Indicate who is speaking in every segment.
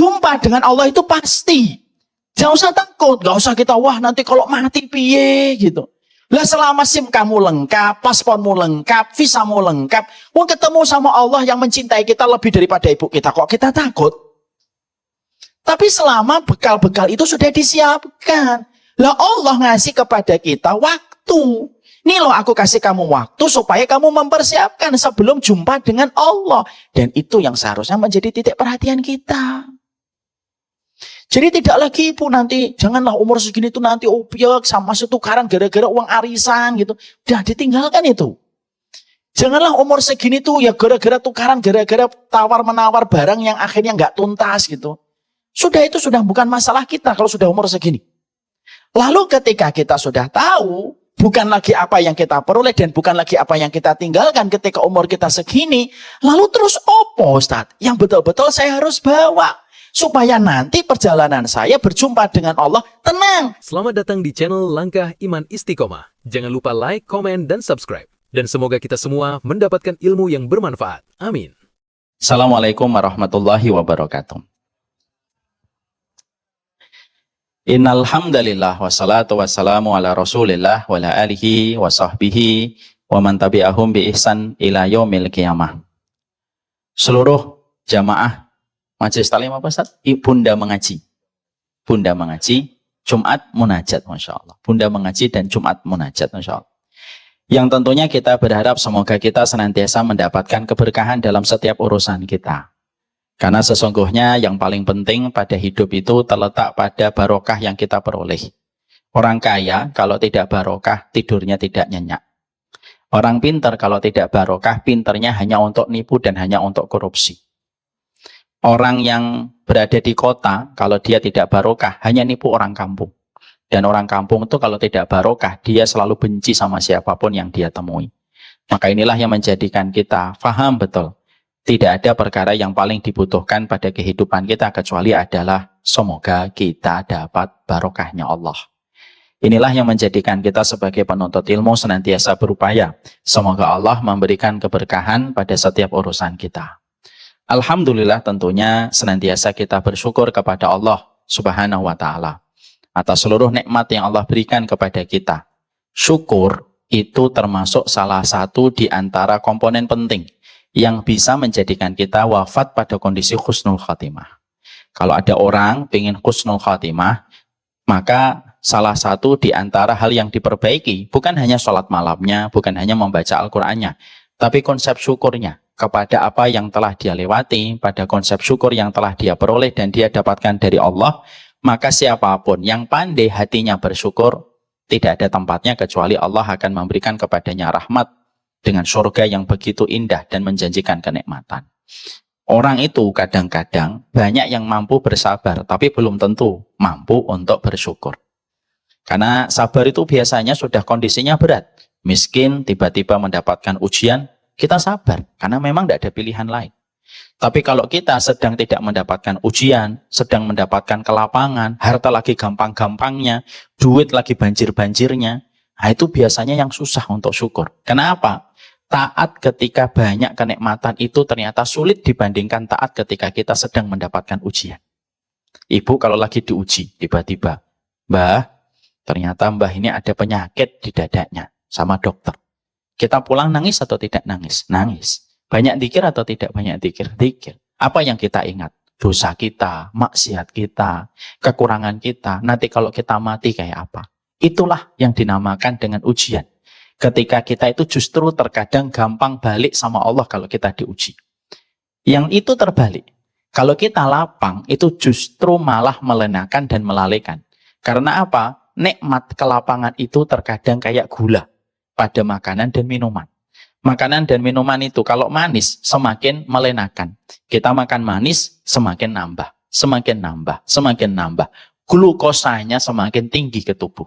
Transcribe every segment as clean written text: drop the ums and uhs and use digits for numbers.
Speaker 1: Jumpa dengan Allah itu pasti. Jangan usah takut, gak usah kita, wah nanti kalau mati piye gitu. Lah selama SIM kamu lengkap, paspormu lengkap, visamu lengkap, mau ketemu sama Allah yang mencintai kita lebih daripada ibu kita, kok kita takut? Tapi selama bekal-bekal itu sudah disiapkan. Lah Allah ngasih kepada kita waktu. Nih loh aku kasih kamu waktu supaya kamu mempersiapkan sebelum jumpa dengan Allah. Dan itu yang seharusnya menjadi titik perhatian kita. Jadi tidak lagi ibu nanti, janganlah umur segini itu nanti obyek sama setukaran gara-gara uang arisan gitu. Udah ditinggalkan itu. Janganlah umur segini tuh ya gara-gara tukaran, gara-gara tawar-menawar barang yang akhirnya nggak tuntas gitu. Sudah itu sudah bukan masalah kita kalau sudah umur segini. Lalu ketika kita sudah tahu, bukan lagi apa yang kita peroleh dan bukan lagi apa yang kita tinggalkan ketika umur kita segini, lalu terus opo Ustaz? Yang betul-betul saya harus bawa. Supaya nanti perjalanan saya berjumpa dengan Allah tenang.
Speaker 2: Selamat datang di channel Langkah Iman Istiqomah. Jangan lupa like, komen, dan subscribe. Dan semoga kita semua mendapatkan ilmu yang bermanfaat. Amin.
Speaker 1: Assalamualaikum warahmatullahi wabarakatuh. Innal hamdalillah wassalatu wassalamu ala Rasulillah wa ala alihi wa sahbihi wa man tabi'ahum bi ihsan ila yaumil qiyamah. Seluruh jamaah Majelis Taklim apa Ustaz? Bunda mengaji. Bunda mengaji, Jumat munajat, Masya Allah. Bunda mengaji dan Jumat munajat, Masya Allah. Yang tentunya kita berharap semoga kita senantiasa mendapatkan keberkahan dalam setiap urusan kita. Karena sesungguhnya yang paling penting pada hidup itu terletak pada barokah yang kita peroleh. Orang kaya kalau tidak barokah, tidurnya tidak nyenyak. Orang pintar kalau tidak barokah, pintarnya hanya untuk nipu dan hanya untuk korupsi. Orang yang berada di kota, kalau dia tidak barokah, hanya nipu orang kampung. Dan orang kampung itu kalau tidak barokah, dia selalu benci sama siapapun yang dia temui. Maka inilah yang menjadikan kita faham betul. Tidak ada perkara yang paling dibutuhkan pada kehidupan kita, kecuali adalah semoga kita dapat barokahnya Allah. Inilah yang menjadikan kita sebagai penuntut ilmu senantiasa berupaya. Semoga Allah memberikan keberkahan pada setiap urusan kita. Alhamdulillah tentunya senantiasa kita bersyukur kepada Allah Subhanahu wa ta'ala atas seluruh nikmat yang Allah berikan kepada kita. Syukur itu termasuk salah satu di antara komponen penting yang bisa menjadikan kita wafat pada kondisi husnul khatimah. Kalau ada orang ingin husnul khatimah, maka salah satu di antara hal yang diperbaiki bukan hanya sholat malamnya, bukan hanya membaca Al-Qur'annya, tapi konsep syukurnya kepada apa yang telah dia lewati, pada konsep syukur yang telah dia peroleh dan dia dapatkan dari Allah. Maka siapapun yang pandai hatinya bersyukur, tidak ada tempatnya kecuali Allah akan memberikan kepadanya rahmat dengan surga yang begitu indah dan menjanjikan kenikmatan. Orang itu kadang-kadang banyak yang mampu bersabar, tapi belum tentu mampu untuk bersyukur. Karena sabar itu biasanya sudah kondisinya berat. Miskin, tiba-tiba mendapatkan ujian, kita sabar, karena memang tidak ada pilihan lain. Tapi kalau kita sedang tidak mendapatkan ujian, sedang mendapatkan kelapangan, harta lagi gampang-gampangnya, duit lagi banjir-banjirnya, nah itu biasanya yang susah untuk syukur. Kenapa? Taat ketika banyak kenikmatan itu ternyata sulit dibandingkan taat ketika kita sedang mendapatkan ujian. Ibu kalau lagi diuji, tiba-tiba, Mbah, ternyata Mbah ini ada penyakit di dadanya sama dokter. Kita pulang nangis atau tidak nangis? Nangis. Banyak zikir atau tidak banyak zikir? Zikir. Apa yang kita ingat? Dosa kita, maksiat kita, kekurangan kita. Nanti kalau kita mati kayak apa? Itulah yang dinamakan dengan ujian. Ketika kita itu justru terkadang gampang balik sama Allah kalau kita diuji. Yang itu terbalik. Kalau kita lapang, itu justru malah melenakan dan melalaikan. Karena apa? Nikmat kelapangan itu terkadang kayak gula pada makanan dan minuman. Makanan dan minuman itu kalau manis semakin melenakan. Kita makan manis semakin nambah, semakin nambah, semakin nambah. Glukosanya semakin tinggi ke tubuh.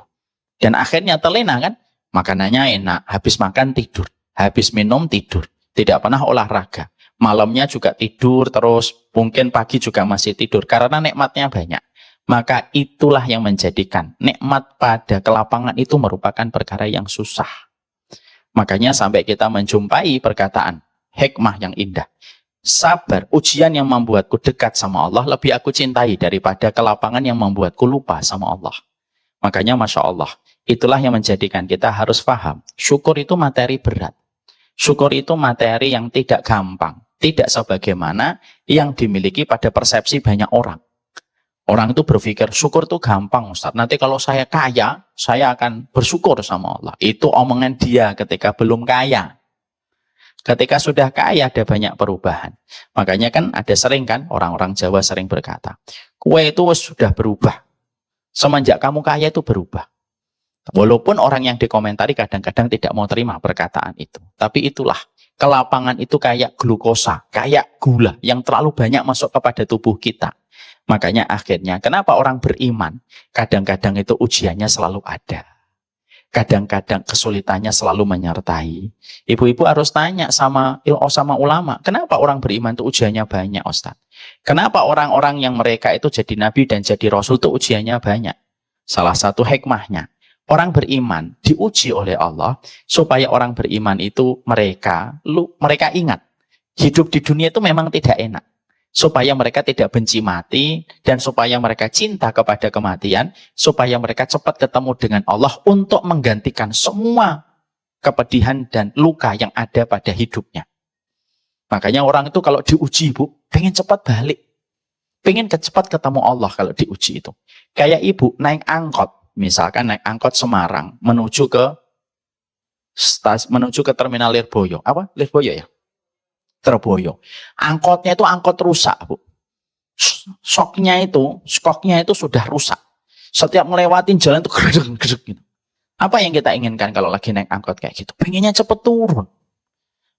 Speaker 1: Dan akhirnya terlena kan? Makanannya enak, habis makan tidur, habis minum tidur. Tidak pernah olahraga. Malamnya juga tidur terus, mungkin pagi juga masih tidur karena nikmatnya banyak. Maka itulah yang menjadikan nikmat pada kelapangan itu merupakan perkara yang susah. Makanya sampai kita menjumpai perkataan hikmah yang indah. sabar, ujian yang membuatku dekat sama Allah lebih aku cintai daripada kelapangan yang membuatku lupa sama Allah. Makanya Masya Allah, itulah yang menjadikan kita harus paham. Syukur itu materi berat. Syukur itu materi yang tidak gampang. Tidak sebagaimana yang dimiliki pada persepsi banyak orang. Orang itu berpikir syukur itu gampang Ustaz. Nanti kalau saya kaya, saya akan bersyukur sama Allah. Itu omongan dia ketika belum kaya. Ketika sudah kaya ada banyak perubahan. Makanya kan ada sering kan orang-orang Jawa sering berkata, kue itu sudah berubah. Semenjak kamu kaya itu berubah. Walaupun orang yang dikomentari kadang-kadang tidak mau terima perkataan itu. Tapi itulah, kelapangan itu kayak glukosa, kayak gula yang terlalu banyak masuk kepada tubuh kita. Makanya akhirnya kenapa orang beriman kadang-kadang itu ujiannya selalu ada. Kadang-kadang kesulitannya selalu menyertai. Ibu-ibu harus tanya sama ulama, kenapa orang beriman itu ujiannya banyak Ustaz? Kenapa orang-orang yang mereka itu jadi nabi dan jadi rasul itu ujiannya banyak? Salah satu hikmahnya, orang beriman diuji oleh Allah supaya orang beriman itu mereka ingat hidup di dunia itu memang tidak enak. Supaya mereka tidak benci mati dan supaya mereka cinta kepada kematian, supaya mereka cepat ketemu dengan Allah untuk menggantikan semua kepedihan dan luka yang ada pada hidupnya. Makanya orang itu kalau diuji, Bu, pengen cepat balik. Pengen cepat ketemu Allah kalau diuji itu. Kayak ibu naik angkot, misalkan naik angkot Semarang menuju ke terminal Lirboyo. Apa? Lirboyo ya? Terboyo. Angkotnya itu angkot rusak, Bu. Skoknya itu sudah rusak. Setiap ngelewatin jalan itu gedeg gitu. Apa yang kita inginkan kalau lagi naik angkot kayak gitu? Pengennya cepet turun.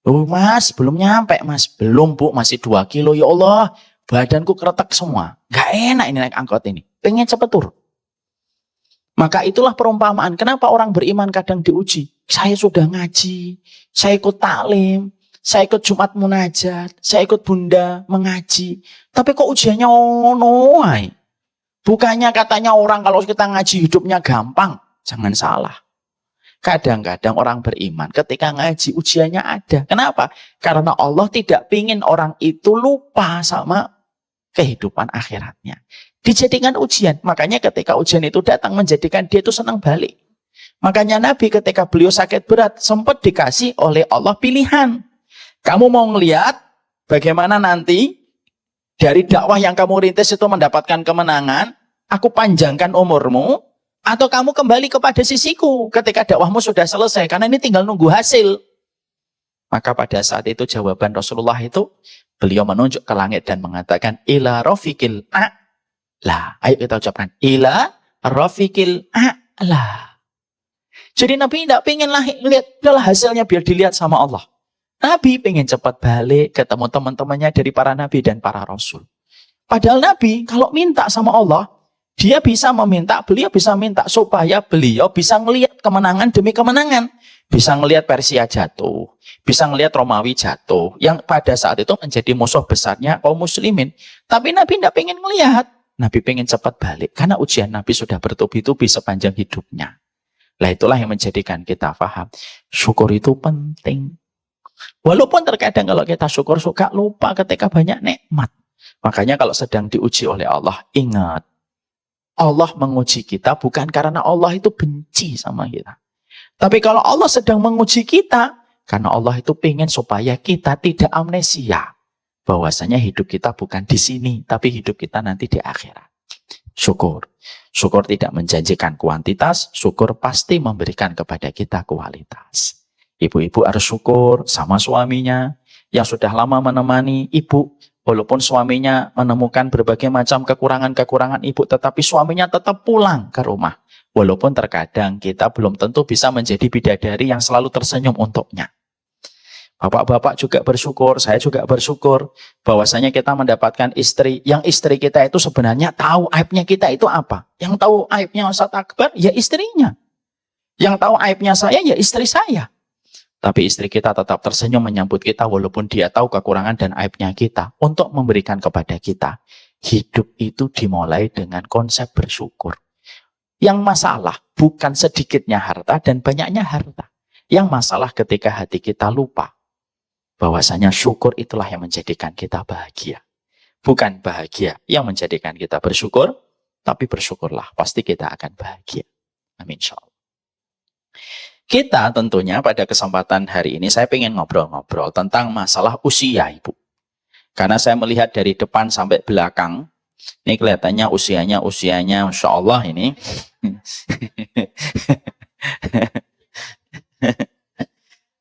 Speaker 1: Oh Mas, belum nyampe Mas. Belum Bu, masih 2 kilo. Ya Allah, badanku keretek semua. Gak enak ini naik angkot ini. Pengen cepet turun. Maka itulah perumpamaan. Kenapa orang beriman kadang diuji? Saya sudah ngaji, saya ikut taklim, saya ikut Jumat munajat, saya ikut Bunda mengaji. Tapi kok ujiannya ono ae? Bukannya katanya orang kalau kita ngaji hidupnya gampang. Jangan salah. Kadang-kadang orang beriman ketika ngaji ujiannya ada. Kenapa? Karena Allah tidak ingin orang itu lupa sama kehidupan akhiratnya. Dijadikan ujian. Makanya ketika ujian itu datang menjadikan dia itu senang balik. Makanya Nabi ketika beliau sakit berat sempat dikasih oleh Allah pilihan. Kamu mau ngelihat bagaimana nanti dari dakwah yang kamu rintis itu mendapatkan kemenangan, aku panjangkan umurmu, atau kamu kembali kepada sisiku ketika dakwahmu sudah selesai, karena ini tinggal nunggu hasil. Maka pada saat itu jawaban Rasulullah itu, beliau menunjuk ke langit dan mengatakan, ila rafiqil a'la. Ayo kita ucapkan, ila rafiqil a'la. Jadi Nabi tidak pengen lihat hasilnya biar dilihat sama Allah. Nabi pengen cepat balik ketemu teman-temannya dari para nabi dan para rasul. Padahal Nabi kalau minta sama Allah, dia bisa meminta, beliau bisa minta supaya beliau bisa ngelihat kemenangan demi kemenangan. Bisa ngelihat Persia jatuh, bisa ngelihat Romawi jatuh, yang pada saat itu menjadi musuh besarnya kaum muslimin. Tapi Nabi tidak pengen ngelihat. Nabi pengen cepat balik, karena ujian Nabi sudah bertubi-tubi sepanjang hidupnya. Lah itulah yang menjadikan kita paham, syukur itu penting. Walaupun terkadang kalau kita syukur suka lupa ketika banyak nikmat. Makanya kalau sedang diuji oleh Allah, ingat, Allah menguji kita bukan karena Allah itu benci sama kita. Tapi kalau Allah sedang menguji kita, karena Allah itu pengen supaya kita tidak amnesia. Bahwasanya hidup kita bukan di sini, tapi hidup kita nanti di akhirat. Syukur. Syukur tidak menjanjikan kuantitas, syukur pasti memberikan kepada kita kualitas. Ibu-ibu harus syukur sama suaminya yang sudah lama menemani ibu. Walaupun suaminya menemukan berbagai macam kekurangan-kekurangan ibu, tetapi suaminya tetap pulang ke rumah. Walaupun terkadang kita belum tentu bisa menjadi bidadari yang selalu tersenyum untuknya. Bapak-bapak juga bersyukur, saya juga bersyukur bahwasanya kita mendapatkan istri yang istri kita itu sebenarnya tahu aibnya kita itu apa. Yang tahu aibnya Ustaz Akbar ya istrinya. Yang tahu aibnya saya ya istri saya. Tapi istri kita tetap tersenyum menyambut kita walaupun dia tahu kekurangan dan aibnya kita untuk memberikan kepada kita. Hidup itu dimulai dengan konsep bersyukur. Yang masalah bukan sedikitnya harta dan banyaknya harta. Yang masalah ketika hati kita lupa bahwasanya syukur itulah yang menjadikan kita bahagia. Bukan bahagia yang menjadikan kita bersyukur, tapi bersyukurlah, pasti kita akan bahagia. Amin, insyaallah. Kita tentunya pada kesempatan hari ini saya ingin ngobrol-ngobrol tentang masalah usia ibu. Karena saya melihat dari depan sampai belakang, ini kelihatannya usianya Masya Allah ini.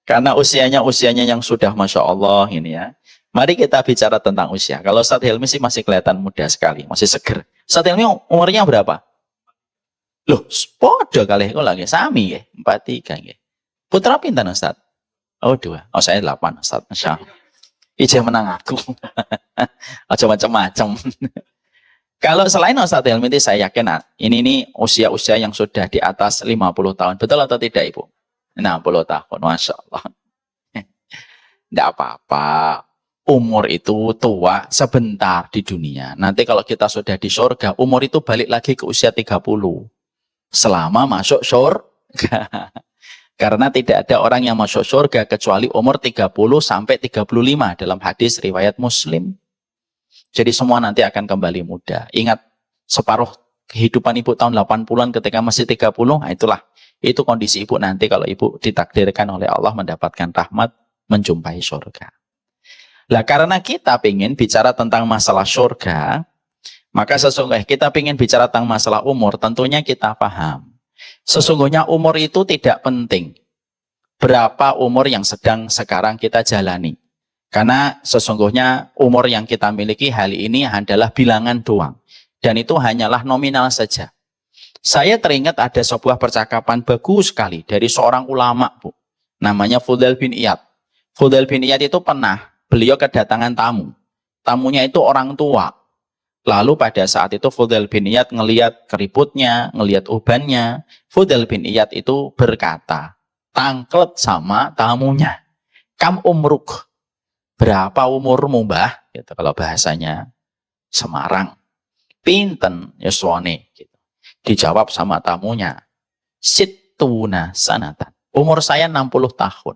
Speaker 1: Karena usianya yang sudah Masya Allah ini ya. Mari kita bicara tentang usia. Kalau Ustaz Helmi sih masih kelihatan muda sekali, masih seger. Ustaz Helmi umurnya berapa? Loh, podo kali kok lagi sami ya, 43 ya. Putra pinten Ustaz? Oh 2. Oh saya 8 Ustaz, Masya Allah. Ije menang aku. Aja macam-macam. Kalau selain Ustaz Helmi itu saya yakin ini usia-usia yang sudah di atas 50 tahun. Betul atau tidak Ibu? 60 tahun, Masya Allah. Tidak apa-apa. Umur itu tua sebentar di dunia. Nanti kalau kita sudah di surga, umur itu balik lagi ke usia 30. Selama masuk surga. Karena tidak ada orang yang masuk surga kecuali umur 30 sampai 35 dalam hadis riwayat Muslim. Jadi semua nanti akan kembali muda. Ingat separuh kehidupan ibu tahun 80-an ketika masih 30, nah itulah. Itu kondisi ibu nanti kalau ibu ditakdirkan oleh Allah mendapatkan rahmat, menjumpai surga. Lah karena kita ingin bicara tentang masalah surga, maka sesungguhnya kita ingin bicara tentang masalah umur, tentunya kita paham. Sesungguhnya umur itu tidak penting. Berapa umur yang sedang sekarang kita jalani. Karena sesungguhnya umur yang kita miliki hari ini adalah bilangan doang. Dan itu hanyalah nominal saja. Saya teringat ada sebuah percakapan bagus sekali dari seorang ulama, Bu. Namanya Fudail bin Iyad. Fudail bin Iyad itu beliau kedatangan tamu. Tamunya itu orang tua. Lalu pada saat itu Fudail bin Iyad ngelihat keriputnya, ngelihat ubannya. Fudail bin Iyad itu berkata, tangklet sama tamunya. Kam umruk. Berapa umurmu mbah? Gitu, kalau bahasanya Semarang. Pinten yuswane. Gitu. Dijawab sama tamunya. Sittuna sanatan. Umur saya 60 tahun.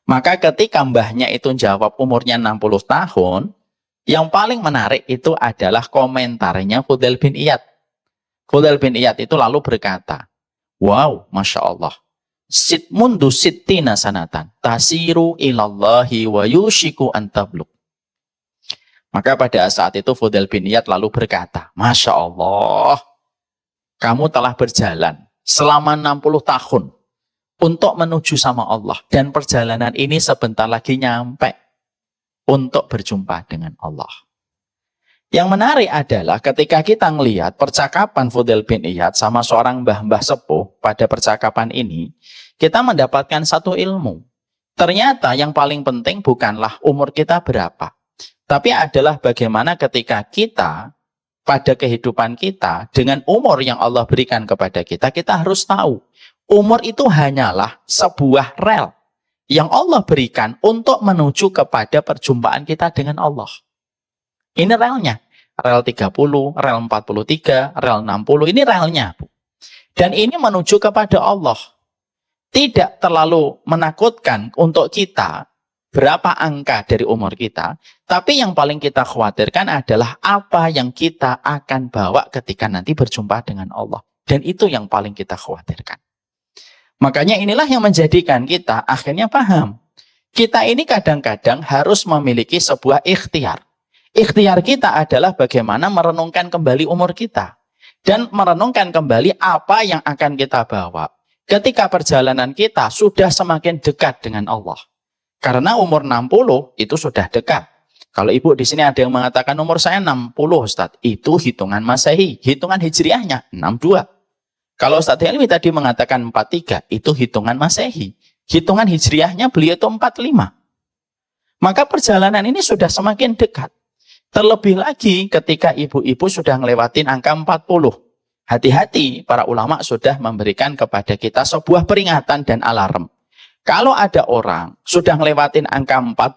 Speaker 1: Maka ketika mbahnya itu jawab umurnya 60 tahun, yang paling menarik itu adalah komentarnya Fudail bin Iyad. Fudail bin Iyad itu lalu berkata, wow, Masya Allah. Mundu sittina sanatan, tasiru ilallahi wa yushiku antabluk. Maka pada saat itu Fudail bin Iyad lalu berkata, Masya Allah, kamu telah berjalan selama 60 tahun. Untuk menuju sama Allah. Dan perjalanan ini sebentar lagi nyampe untuk berjumpa dengan Allah. Yang menarik adalah ketika kita melihat percakapan Fudail bin Iyad sama seorang mbah-mbah sepuh pada percakapan ini, kita mendapatkan satu ilmu. Ternyata yang paling penting bukanlah umur kita berapa, tapi adalah bagaimana ketika kita pada kehidupan kita dengan umur yang Allah berikan kepada kita harus tahu. Umur itu hanyalah sebuah rel yang Allah berikan untuk menuju kepada perjumpaan kita dengan Allah. Ini relnya. Rel 30, rel 43, rel 60. Ini relnya, Bu. Dan ini menuju kepada Allah. Tidak terlalu menakutkan untuk kita berapa angka dari umur kita. Tapi yang paling kita khawatirkan adalah apa yang kita akan bawa ketika nanti berjumpa dengan Allah. Dan itu yang paling kita khawatirkan. Makanya inilah yang menjadikan kita akhirnya paham. Kita ini kadang-kadang harus memiliki sebuah ikhtiar. Ikhtiar kita adalah bagaimana merenungkan kembali umur kita. Dan merenungkan kembali apa yang akan kita bawa. Ketika perjalanan kita sudah semakin dekat dengan Allah. Karena umur 60 itu sudah dekat. Kalau ibu di sini ada yang mengatakan umur saya 60 Ustadz. Itu hitungan Masehi. Hitungan Hijriahnya 62. Kalau Ustadz Helmi tadi mengatakan 43, itu hitungan Masehi. Hitungan Hijriahnya beliau itu 45. Maka perjalanan ini sudah semakin dekat. Terlebih lagi ketika ibu-ibu sudah ngelewatin angka 40. Hati-hati, para ulama sudah memberikan kepada kita sebuah peringatan dan alarm. Kalau ada orang sudah ngelewatin angka 40,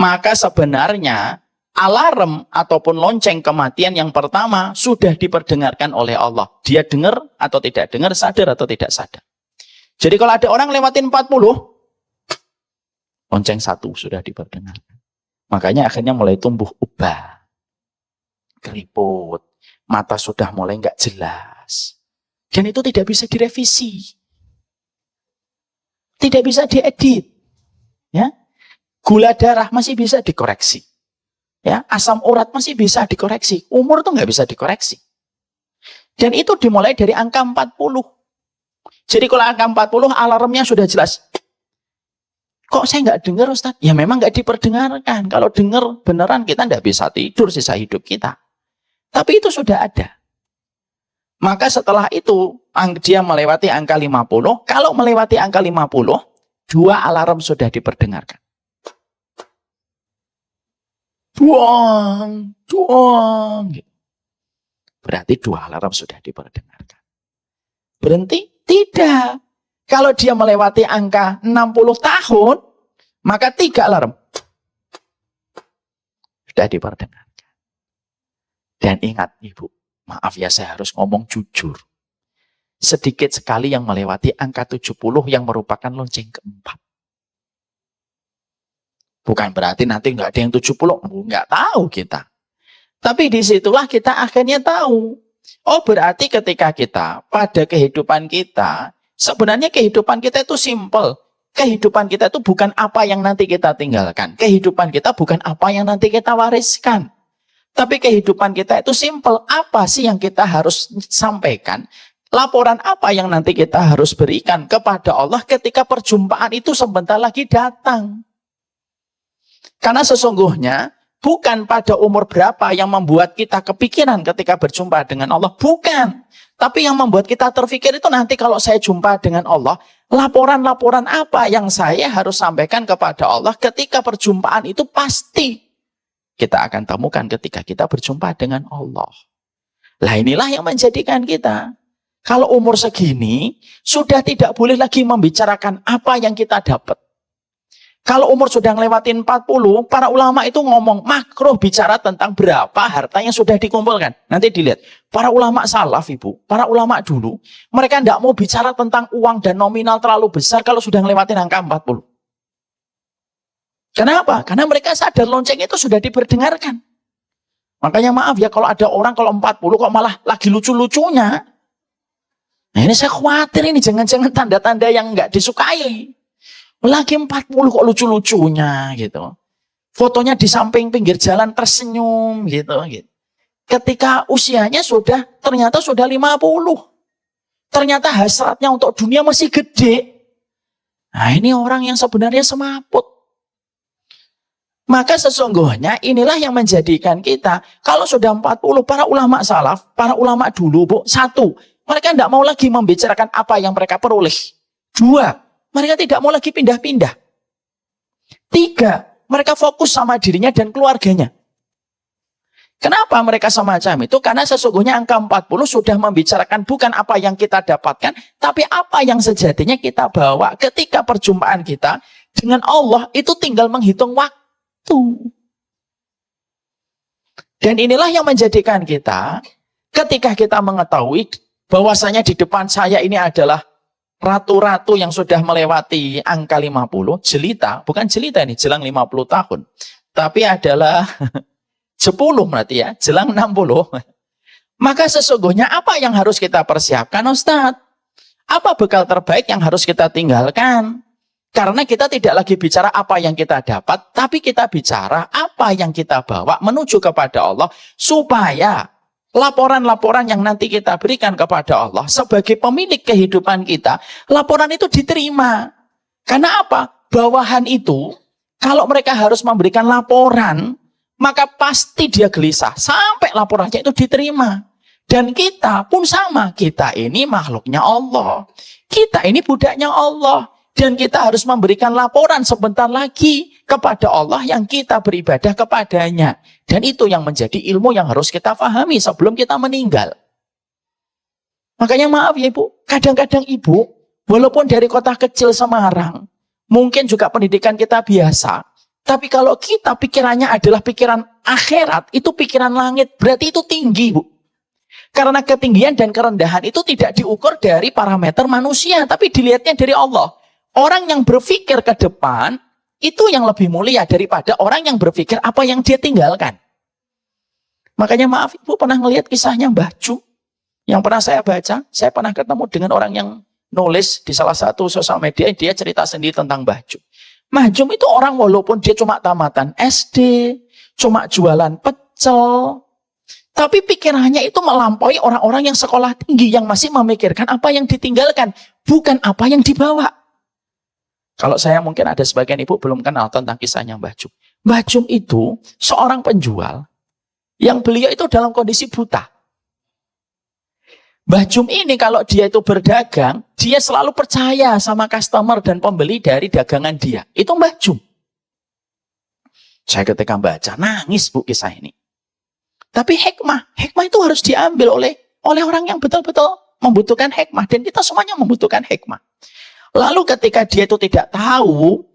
Speaker 1: maka sebenarnya alarm ataupun lonceng kematian yang pertama sudah diperdengarkan oleh Allah. Dia dengar atau tidak dengar, sadar atau tidak sadar. Jadi kalau ada orang lewatin 40, Lonceng satu sudah diperdengarkan. Makanya akhirnya mulai tumbuh ubah, keriput, mata sudah mulai nggak jelas. Dan itu tidak bisa direvisi. Tidak bisa diedit. Ya. Gula darah masih bisa dikoreksi. Ya, asam urat masih bisa dikoreksi. Umur tuh nggak bisa dikoreksi. Dan itu dimulai dari angka 40. Jadi kalau angka 40 alarmnya sudah jelas. Kok saya nggak dengar Ustaz? Ya memang nggak diperdengarkan. Kalau dengar beneran kita nggak bisa tidur sisa hidup kita. Tapi itu sudah ada. Maka setelah itu dia melewati angka 50. Kalau melewati angka 50, 2 alarm sudah diperdengarkan. Duang, duang. Berarti 2 alarm sudah diperdengarkan. Berhenti? Tidak. Kalau dia melewati angka 60 tahun, maka 3 alarm sudah diperdengarkan. Dan ingat Ibu, maaf ya saya harus ngomong jujur. Sedikit sekali yang melewati angka 70 yang merupakan lonceng keempat. Bukan berarti nanti nggak ada yang 70, nggak tahu kita. Tapi disitulah kita akhirnya tahu. Oh berarti ketika kita pada kehidupan kita, sebenarnya kehidupan kita itu simple. Kehidupan kita itu bukan apa yang nanti kita tinggalkan. Kehidupan kita bukan apa yang nanti kita wariskan. Tapi kehidupan kita itu simple. Apa sih yang kita harus sampaikan? Laporan apa yang nanti kita harus berikan kepada Allah ketika perjumpaan itu sebentar lagi datang. Karena sesungguhnya bukan pada umur berapa yang membuat kita kepikiran ketika berjumpa dengan Allah. Bukan. Tapi yang membuat kita terpikir itu nanti kalau saya jumpa dengan Allah, laporan-laporan apa yang saya harus sampaikan kepada Allah ketika perjumpaan itu pasti kita akan temukan ketika kita berjumpa dengan Allah. Lah inilah yang menjadikan kita. Kalau umur segini, sudah tidak boleh lagi membicarakan apa yang kita dapat. Kalau umur sudah ngelewatin 40, para ulama itu ngomong makruh bicara tentang berapa harta yang sudah dikumpulkan. Nanti dilihat, para ulama salaf Ibu, para ulama dulu, mereka tidak mau bicara tentang uang dan nominal terlalu besar kalau sudah ngelewatin angka 40. Kenapa? Karena mereka sadar lonceng itu sudah diperdengarkan. Makanya maaf ya kalau ada orang kalau 40 kok malah lagi lucu-lucunya. Nah ini saya khawatir ini jangan-jangan tanda-tanda yang nggak disukai. Lagi 40 kok lucu-lucunya gitu. Fotonya di samping pinggir jalan tersenyum gitu. Ketika usianya ternyata sudah 50. Ternyata hasratnya untuk dunia masih gede. Nah ini orang yang sebenarnya semaput. Maka sesungguhnya inilah yang menjadikan kita. Kalau sudah 40 para ulama salaf, para ulama dulu Bu, 1. Mereka tidak mau lagi membicarakan apa yang mereka peroleh. 2. Mereka tidak mau lagi pindah-pindah. 3. Mereka fokus sama dirinya dan keluarganya. Kenapa mereka semacam itu? Karena sesungguhnya angka 40 sudah membicarakan bukan apa yang kita dapatkan, tapi apa yang sejatinya kita bawa ketika perjumpaan kita dengan Allah itu tinggal menghitung waktu. Dan inilah yang menjadikan kita, ketika kita mengetahui bahwasanya di depan saya ini adalah ratu-ratu yang sudah melewati angka 50, jelita, bukan jelita ini, jelang 50 tahun. Tapi adalah 10 berarti ya, jelang 60. Maka sesungguhnya apa yang harus kita persiapkan Ustadz? Apa bekal terbaik yang harus kita tinggalkan? Karena kita tidak lagi bicara apa yang kita dapat, tapi kita bicara apa yang kita bawa menuju kepada Allah, supaya laporan-laporan yang nanti kita berikan kepada Allah sebagai pemilik kehidupan kita, laporan itu diterima. Karena apa? Bawahan itu, kalau mereka harus memberikan laporan, maka pasti dia gelisah sampai laporannya itu diterima. Dan kita pun sama, kita ini makhluknya Allah. Kita ini budaknya Allah. Dan kita harus memberikan laporan sebentar lagi kepada Allah yang kita beribadah kepadanya. Dan itu yang menjadi ilmu yang harus kita pahami sebelum kita meninggal. Makanya maaf ya Ibu, kadang-kadang Ibu, walaupun dari kota kecil Semarang, mungkin juga pendidikan kita biasa, tapi kalau kita pikirannya adalah pikiran akhirat, itu pikiran langit, berarti itu tinggi Bu. Karena ketinggian dan kerendahan itu tidak diukur dari parameter manusia, tapi dilihatnya dari Allah. Orang yang berpikir ke depan, Itu yang lebih mulia daripada orang yang berpikir apa yang dia tinggalkan. Makanya maaf, Ibu pernah ngelihat kisahnya Mbah Jum yang pernah saya baca. Saya pernah ketemu dengan orang yang nulis di salah satu sosial media, dia cerita sendiri tentang Mbah Jum. Mbah Jum itu orang walaupun dia cuma tamatan SD, cuma jualan pecel, tapi pikirannya itu melampaui orang-orang yang sekolah tinggi yang masih memikirkan apa yang ditinggalkan, bukan apa yang dibawa. Kalau saya mungkin ada sebagian ibu belum kenal tentang kisahnya Mbah Jum. Mbah Jum itu seorang penjual yang beliau itu dalam kondisi buta. Mbah Jum ini kalau dia itu berdagang, dia selalu percaya sama customer dan pembeli dari dagangan dia. Itu Mbah Jum. Saya ketika baca, nangis Bu kisah ini. Tapi hikmah itu harus diambil oleh orang yang betul-betul membutuhkan hikmah. Dan kita semuanya membutuhkan hikmah. Lalu ketika dia itu tidak tahu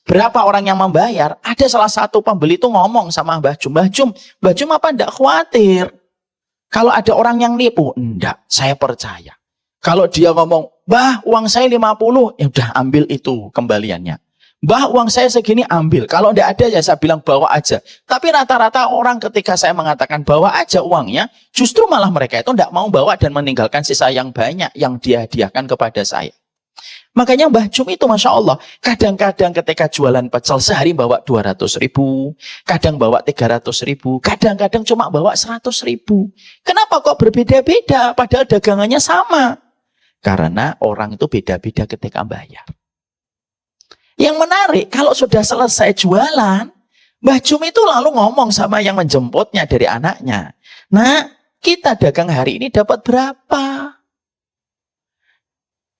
Speaker 1: berapa orang yang membayar, ada salah satu pembeli itu ngomong sama Mbah Jum, Mbah Jum apa enggak khawatir kalau ada orang yang nipu? Enggak, saya percaya. Kalau dia ngomong, Mbah uang saya 50, ya udah ambil itu kembaliannya. Mbah uang saya segini ambil, kalau enggak ada ya saya bilang bawa aja. Tapi rata-rata orang ketika saya mengatakan bawa aja uangnya, justru malah mereka itu enggak mau bawa dan meninggalkan sisa yang banyak yang dia hadiahkan kepada saya. Makanya Mbah Jum itu Masya Allah, kadang-kadang ketika jualan pecel sehari bawa 200.000, kadang bawa 300.000, kadang-kadang cuma bawa 100.000. Kenapa kok berbeda-beda padahal dagangannya sama? Karena orang itu beda-beda ketika bayar. Yang menarik, kalau sudah selesai jualan, Mbah Jum itu lalu ngomong sama yang menjemputnya dari anaknya. Nah, kita dagang hari ini dapat berapa?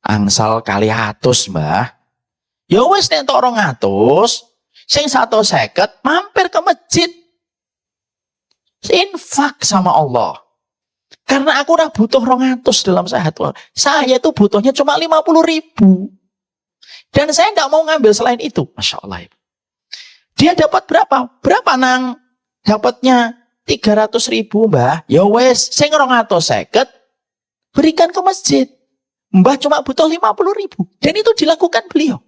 Speaker 1: Angsal kali 100, Mbah. Ya wis nek entuk 200, sing 150 mampir ke masjid. Infak sama Allah. Karena aku ora butuh 200 dalam sehat. Saya itu butuhnya cuma 50.000. Dan saya enggak mau ngambil selain itu. Masya Allah. Dia dapat berapa? Berapa nang? Dapatnya 300.000, Mbah. Ya wis sing 250 berikan ke masjid. Mbah cuma butuh 50.000. Dan itu dilakukan beliau.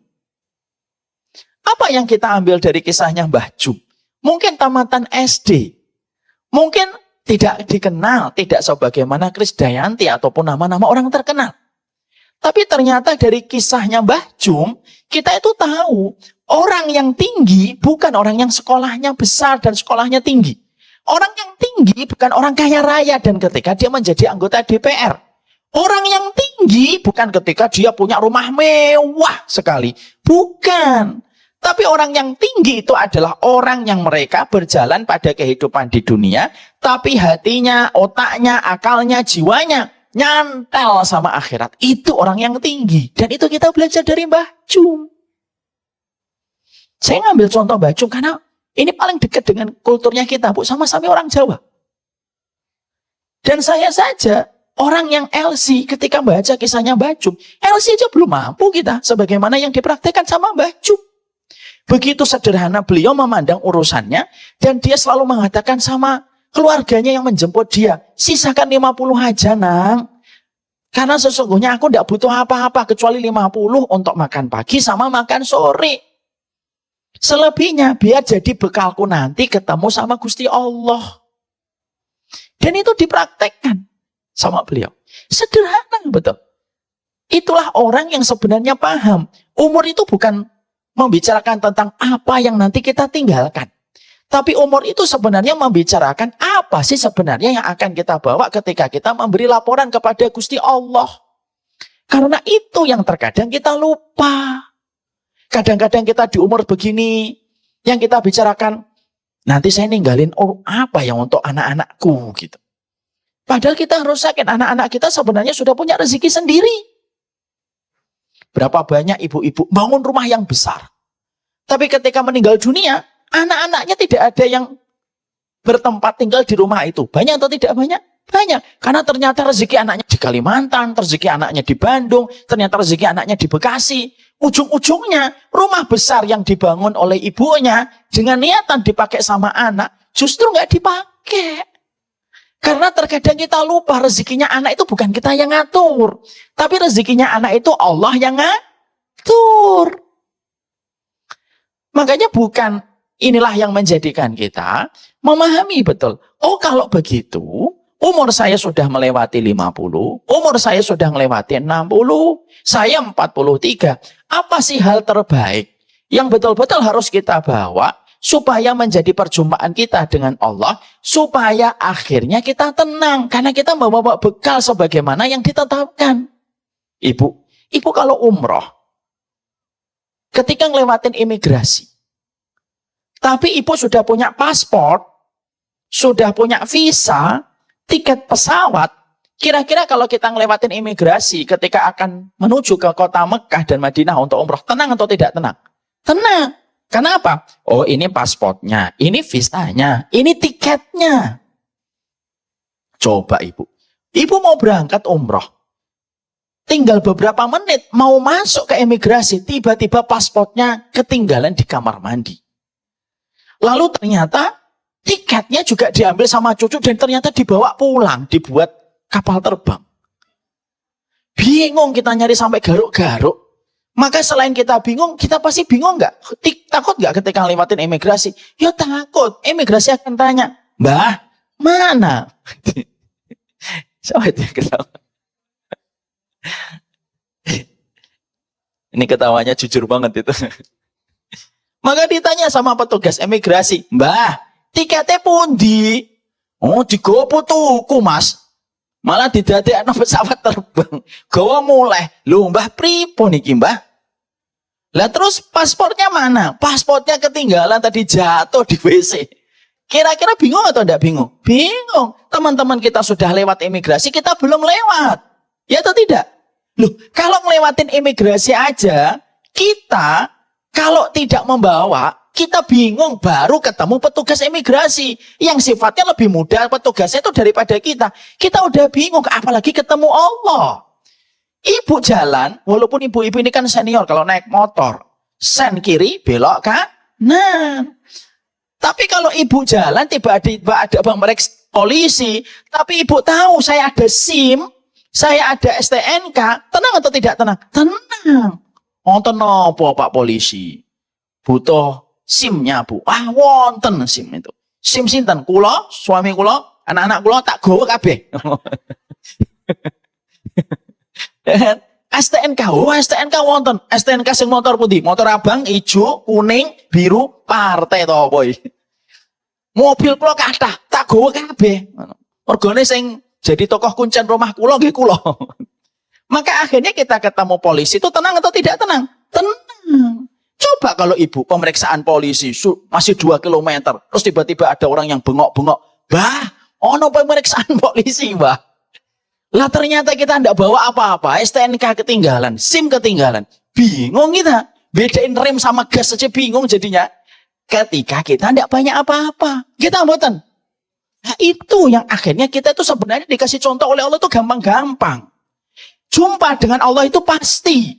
Speaker 1: Apa yang kita ambil dari kisahnya Mbah Jum? Mungkin tamatan SD. Mungkin tidak dikenal. Tidak sebagaimana Krisdayanti ataupun nama-nama orang terkenal. Tapi ternyata dari kisahnya Mbah Jum, kita itu tahu orang yang tinggi bukan orang yang sekolahnya besar dan sekolahnya tinggi. Orang yang tinggi bukan orang kaya raya dan ketika dia menjadi anggota DPR. Orang yang tinggi bukan ketika dia punya rumah mewah sekali. Bukan. Tapi orang yang tinggi itu adalah orang yang mereka berjalan pada kehidupan di dunia. Tapi hatinya, otaknya, akalnya, jiwanya nyantel sama akhirat. Itu orang yang tinggi. Dan itu kita belajar dari Mbah Jum. Saya ngambil contoh Mbah Jum karena ini paling dekat dengan kulturnya kita, Bu. Sama-sama orang Jawa. Dan saya saja orang yang LC ketika baca kisahnya Mbah Jum, LC aja belum mampu kita sebagaimana yang dipraktekkan sama Mbah Jum. Begitu sederhana beliau memandang urusannya dan dia selalu mengatakan sama keluarganya yang menjemput dia, sisakan 50 aja nang. Karena sesungguhnya aku tidak butuh apa-apa kecuali 50 untuk makan pagi sama makan sore. Selebihnya biar jadi bekalku nanti ketemu sama Gusti Allah. Dan itu dipraktekkan sama beliau. Sederhana betul. Itulah orang yang sebenarnya paham. Umur itu bukan membicarakan tentang apa yang nanti kita tinggalkan. Tapi umur itu sebenarnya membicarakan apa sih sebenarnya yang akan kita bawa ketika kita memberi laporan kepada Gusti Allah. Karena itu yang terkadang kita lupa. Kadang-kadang kita di umur begini, yang kita bicarakan, nanti saya ninggalin apa yang untuk anak-anakku gitu. Padahal kita harus yakin anak-anak kita sebenarnya sudah punya rezeki sendiri. Berapa banyak ibu-ibu bangun rumah yang besar. Tapi ketika meninggal dunia, anak-anaknya tidak ada yang bertempat tinggal di rumah itu. Banyak atau tidak banyak? Banyak. Karena ternyata rezeki anaknya di Kalimantan, rezeki anaknya di Bandung, ternyata rezeki anaknya di Bekasi. Ujung-ujungnya rumah besar yang dibangun oleh ibunya dengan niatan dipakai sama anak, justru nggak dipakai. Karena terkadang kita lupa rezekinya anak itu bukan kita yang ngatur. Tapi rezekinya anak itu Allah yang ngatur. Makanya bukan inilah yang menjadikan kita memahami betul. Oh kalau begitu, umur saya sudah melewati 50, umur saya sudah melewati 60, saya 43. Apa sih hal terbaik yang betul-betul harus kita bawa supaya menjadi perjumpaan kita dengan Allah, supaya akhirnya kita tenang karena kita membawa bekal sebagaimana yang ditetapkan. Ibu kalau umroh, ketika ngelewatin imigrasi, tapi ibu sudah punya paspor, sudah punya visa, tiket pesawat, kira-kira kalau kita ngelewatin imigrasi ketika akan menuju ke kota Mekah dan Madinah untuk umroh, tenang atau tidak tenang? Tenang. Kenapa? Oh ini pasportnya, ini visanya, ini tiketnya. Coba ibu mau berangkat umroh, tinggal beberapa menit mau masuk ke imigrasi, tiba-tiba pasportnya ketinggalan di kamar mandi. Lalu ternyata tiketnya juga diambil sama cucu dan ternyata dibawa pulang, dibuat kapal terbang. Bingung kita nyari sampai garuk-garuk. Maka selain kita bingung, kita pasti bingung nggak? Takut nggak ketika lewatin imigrasi? Ya takut. Imigrasi akan tanya, Mbah, mana? Siapa itu yang ketawa? Ini ketawanya jujur banget itu. Maka ditanya sama petugas imigrasi, Mbah, tiketnya pundi? Oh, digopo tuku mas. Malah didadekno pesawat terbang. Gawa mulai. Lho mbah pripun iki mbah? Lah terus paspornya mana? Paspornya ketinggalan tadi jatuh di WC. Kira-kira bingung atau enggak bingung? Bingung. Teman-teman kita sudah lewat imigrasi, kita belum lewat. Ya atau tidak? Loh, kalau ngelewatin imigrasi aja, kita kalau tidak membawa, kita bingung baru ketemu petugas imigrasi yang sifatnya lebih mudah petugasnya itu daripada kita. Kita udah bingung, apalagi ketemu Allah. Ibu jalan, walaupun ibu-ibu ini kan senior, kalau naik motor, sen kiri, belok kanan. Tapi kalau ibu jalan, tiba-tiba ada bang mereks polisi, tapi ibu tahu saya ada SIM, saya ada STNK, tenang atau tidak tenang? Tenang. Oh tenang Pak polisi, butuh SIM-nya bu. Ah wonten SIM itu. SIM sinten? Kula, suami kula, anak-anak kula tak gawa kabeh. STNK, oh STNK wonten. STNK sing motor pundi? Motor abang, ijo, kuning, biru, partai to boy. Mobil kula kathah, tak gawa kabeh. Regane sing jadi tokoh kuncen rumah kula nggih kula. Maka akhirnya kita ketemu polisi itu tenang atau tidak tenang? Tenang. Coba kalau ibu pemeriksaan polisi masih 2 kilometer, terus tiba-tiba ada orang yang bengok-bengok, bah, ono pemeriksaan polisi, bah. Lah ternyata kita tidak bawa apa-apa, STNK ketinggalan, SIM ketinggalan, bingung kita, bedain rem sama gas saja bingung jadinya. Ketika kita tidak banyak apa-apa, kita mboten. Nah itu yang akhirnya kita itu sebenarnya dikasih contoh oleh Allah itu gampang-gampang. Jumpa dengan Allah itu pasti.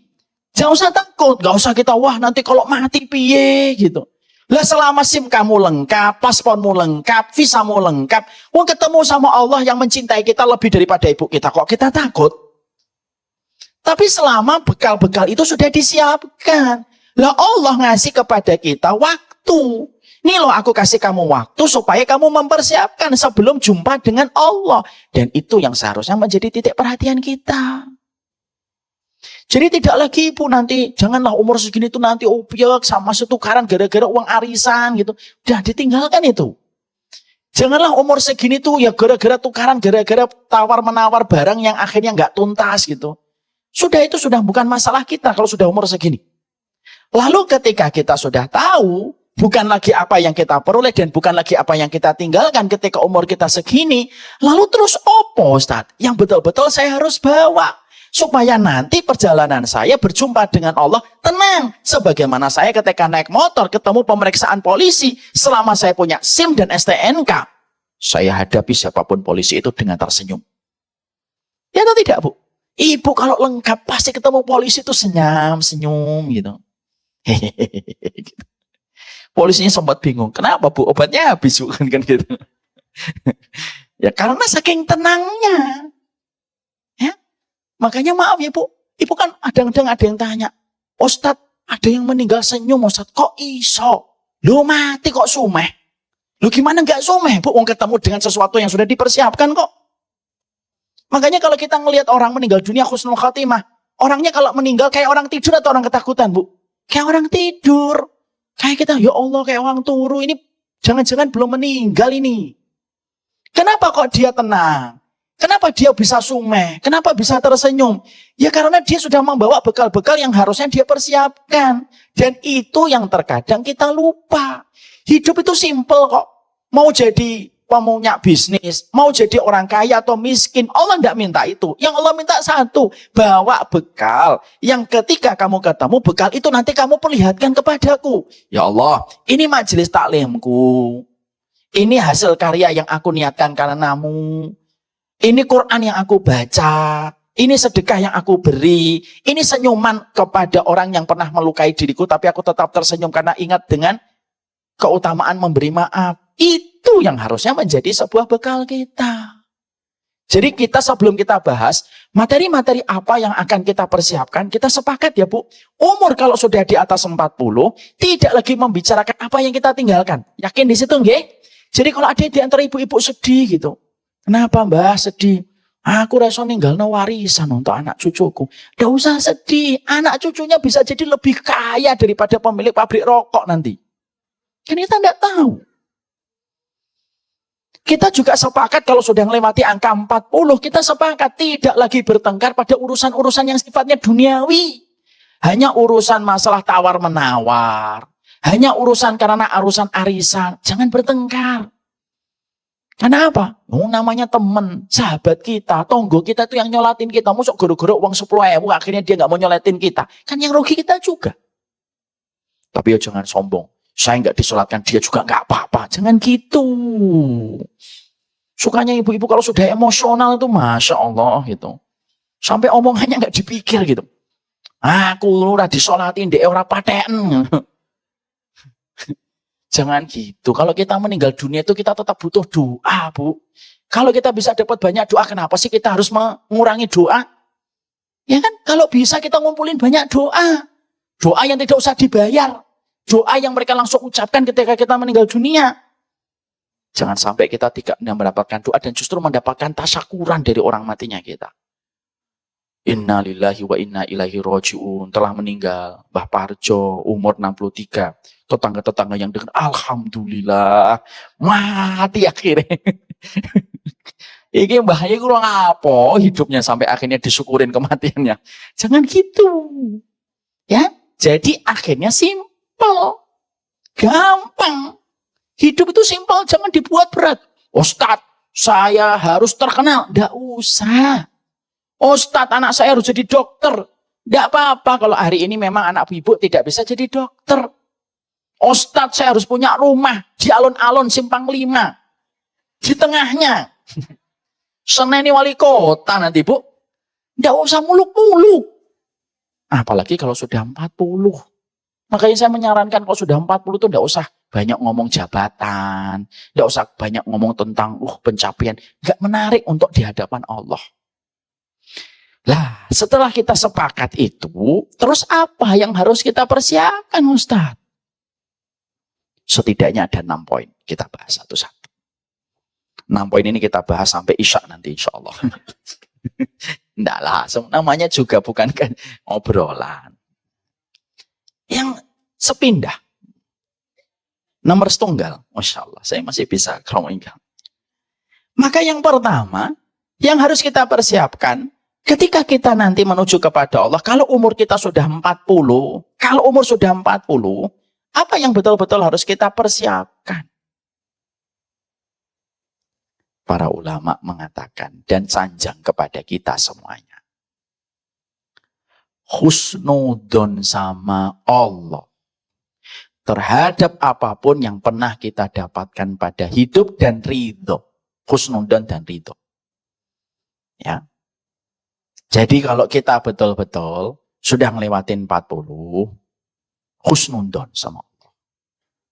Speaker 1: Jangan usah takut, gak usah kita wah nanti kalau mati piye gitu. Lah selama SIM kamu lengkap, paspormu lengkap, visamu lengkap, wong ketemu sama Allah yang mencintai kita lebih daripada ibu kita, kok kita takut? Tapi selama bekal-bekal itu sudah disiapkan. Lah Allah ngasih kepada kita waktu. Nih loh aku kasih kamu waktu supaya kamu mempersiapkan sebelum jumpa dengan Allah. Dan itu yang seharusnya menjadi titik perhatian kita. Jadi tidak lagi ibu nanti, janganlah umur segini tuh nanti obyek sama setukaran gara-gara uang arisan gitu. Udah ditinggalkan itu. Janganlah umur segini tuh ya gara-gara tukaran, gara-gara tawar-menawar barang yang akhirnya nggak tuntas gitu. Sudah itu sudah bukan masalah kita kalau sudah umur segini. Lalu ketika kita sudah tahu, bukan lagi apa yang kita peroleh dan bukan lagi apa yang kita tinggalkan ketika umur kita segini. Lalu terus opo Ustaz? Yang betul-betul saya harus bawa. Supaya nanti perjalanan saya berjumpa dengan Allah tenang. Sebagaimana saya ketika naik motor ketemu pemeriksaan polisi. Selama saya punya SIM dan STNK. Saya hadapi siapapun polisi itu dengan tersenyum. Ya atau tidak bu? Ibu kalau lengkap pasti ketemu polisi itu senyum gitu. Hehehe gitu. Polisinya sempat bingung. Kenapa bu? Obatnya habis bukan kan gitu. Ya karena saking tenangnya. Ya. Makanya maaf ya bu. Ibu kan kadang-kadang ada yang tanya. Ustadz Ada yang meninggal senyum, Ustaz. Kok iso? Lu mati kok sumeh? Lu gimana nggak sumeh, Bu? Wong ketemu dengan sesuatu yang sudah dipersiapkan kok. Makanya kalau kita ngelihat orang meninggal dunia husnul khatimah, orangnya kalau meninggal kayak orang tidur atau orang ketakutan, Bu? Kayak orang tidur. Kayak kita, ya Allah, kayak orang turu. Ini jangan-jangan belum meninggal ini. Kenapa kok dia tenang? Kenapa dia bisa sumeh? Kenapa bisa tersenyum? Ya karena dia sudah membawa bekal-bekal yang harusnya dia persiapkan. Dan itu yang terkadang kita lupa. Hidup itu simple kok. Mau jadi pemunya bisnis, mau jadi orang kaya atau miskin, Allah tidak minta itu. Yang Allah minta satu, bawa bekal. Yang ketika kamu ketemu bekal itu nanti kamu perlihatkan kepadaku. Ya Allah, ini majelis taklimku. Ini hasil karya yang aku niatkan karenamu. Ini Quran yang aku baca. Ini sedekah yang aku beri. Ini senyuman kepada orang yang pernah melukai diriku, tapi aku tetap tersenyum karena ingat dengan keutamaan memberi maaf. Itu yang harusnya menjadi sebuah bekal kita. Jadi kita sebelum kita bahas materi-materi apa yang akan kita persiapkan, kita sepakat ya Bu, umur kalau sudah di atas 40, tidak lagi membicarakan apa yang kita tinggalkan. Yakin di situ nggih? Jadi kalau ada di antara ibu-ibu sedih gitu, kenapa Mbah sedih? Aku rasa ninggalno warisan untuk anak cucuku. Nggak usah sedih, anak cucunya bisa jadi lebih kaya daripada pemilik pabrik rokok nanti. Kan kita nggak tahu. Kita juga sepakat kalau sudah melewati angka 40, kita sepakat tidak lagi bertengkar pada urusan-urusan yang sifatnya duniawi. Hanya urusan masalah tawar-menawar. Hanya urusan karena urusan arisan. Jangan bertengkar. Karena apa? Oh, namanya teman, sahabat kita, tonggo kita itu yang nyolatin kita. Masuk goro-goro uang 10.000, akhirnya dia nggak mau nyolatin kita. Kan yang rugi kita juga. Tapi ya jangan sombong. Saya nggak disolatkan, dia juga nggak apa-apa. Jangan gitu. Sukanya ibu-ibu kalau sudah emosional itu Masya Allah gitu. Sampai omongannya nggak dipikir gitu. Aku udah disolatin, dia ora paten. Jangan gitu. Kalau kita meninggal dunia itu kita tetap butuh doa, Bu. Kalau kita bisa dapat banyak doa, kenapa sih kita harus mengurangi doa? Ya kan, kalau bisa kita ngumpulin banyak doa. Doa yang tidak usah dibayar. Doa yang mereka langsung ucapkan ketika kita meninggal dunia. Jangan sampai kita tidak mendapatkan doa dan justru mendapatkan tasyakuran dari orang matinya kita. Inna lillahi wa inna ilaihi roji'un. Telah meninggal Mbah Parjo, umur 63. Tetangga-tetangga yang dengar, alhamdulillah, mati akhirnya. Ini bahaya kurang apa hidupnya sampai akhirnya disyukurin kematiannya. Jangan gitu. Ya, jadi akhirnya simpel. Gampang. Hidup itu simpel, jangan dibuat berat. Ustadz, saya harus terkenal. Nggak usah. Ustadz, anak saya harus jadi dokter. Nggak apa-apa kalau hari ini memang anak ibu tidak bisa jadi dokter. Ustadz, saya harus punya rumah di alun-alun Simpang 5. Di tengahnya. Seneni wali kota nanti, Bu. Nggak usah muluk-muluk. Apalagi kalau sudah 40. Makanya saya menyarankan kalau sudah 40 itu enggak usah banyak ngomong jabatan, enggak usah banyak ngomong tentang pencapaian, enggak menarik untuk di hadapan Allah. Lah, setelah kita sepakat itu, terus apa yang harus kita persiapkan, Ustaz? Setidaknya ada 6 poin, kita bahas satu-satu. 6 poin ini kita bahas sampai Isya nanti insya Allah. Enggak lah, namanya juga bukan kan obrolan. Yang sepindah. Nomor setunggal. Masya Allah, saya masih bisa kromingkan. Maka yang pertama, yang harus kita persiapkan, ketika kita nanti menuju kepada Allah, kalau umur kita sudah 40, apa yang betul-betul harus kita persiapkan? Para ulama mengatakan, dan sanjang kepada kita semuanya. Husnudon sama Allah terhadap apapun yang pernah kita dapatkan pada hidup dan ridho. Husnudon dan ridho. Ya. Jadi kalau kita betul-betul sudah ngelewatin 40, husnudon sama Allah.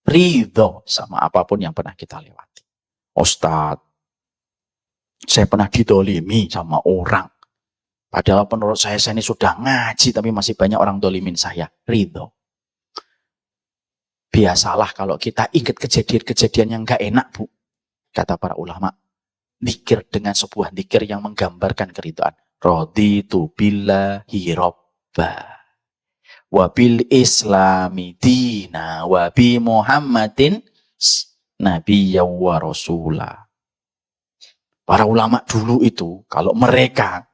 Speaker 1: Ridho sama apapun yang pernah kita lewati. Ustadz, saya pernah didolimi sama orang. Padahal menurut saya ini sudah ngaji, tapi masih banyak orang dolimin saya. Ridho. Biasalah kalau kita ingat kejadian-kejadian yang gak enak, Bu. Kata para ulama, zikir dengan sebuah zikir yang menggambarkan keridhaan. Raditu billahi robba, wa bil islami dina, wa bi Muhammadin nabiyya wa rasulah. Para ulama dulu itu, kalau mereka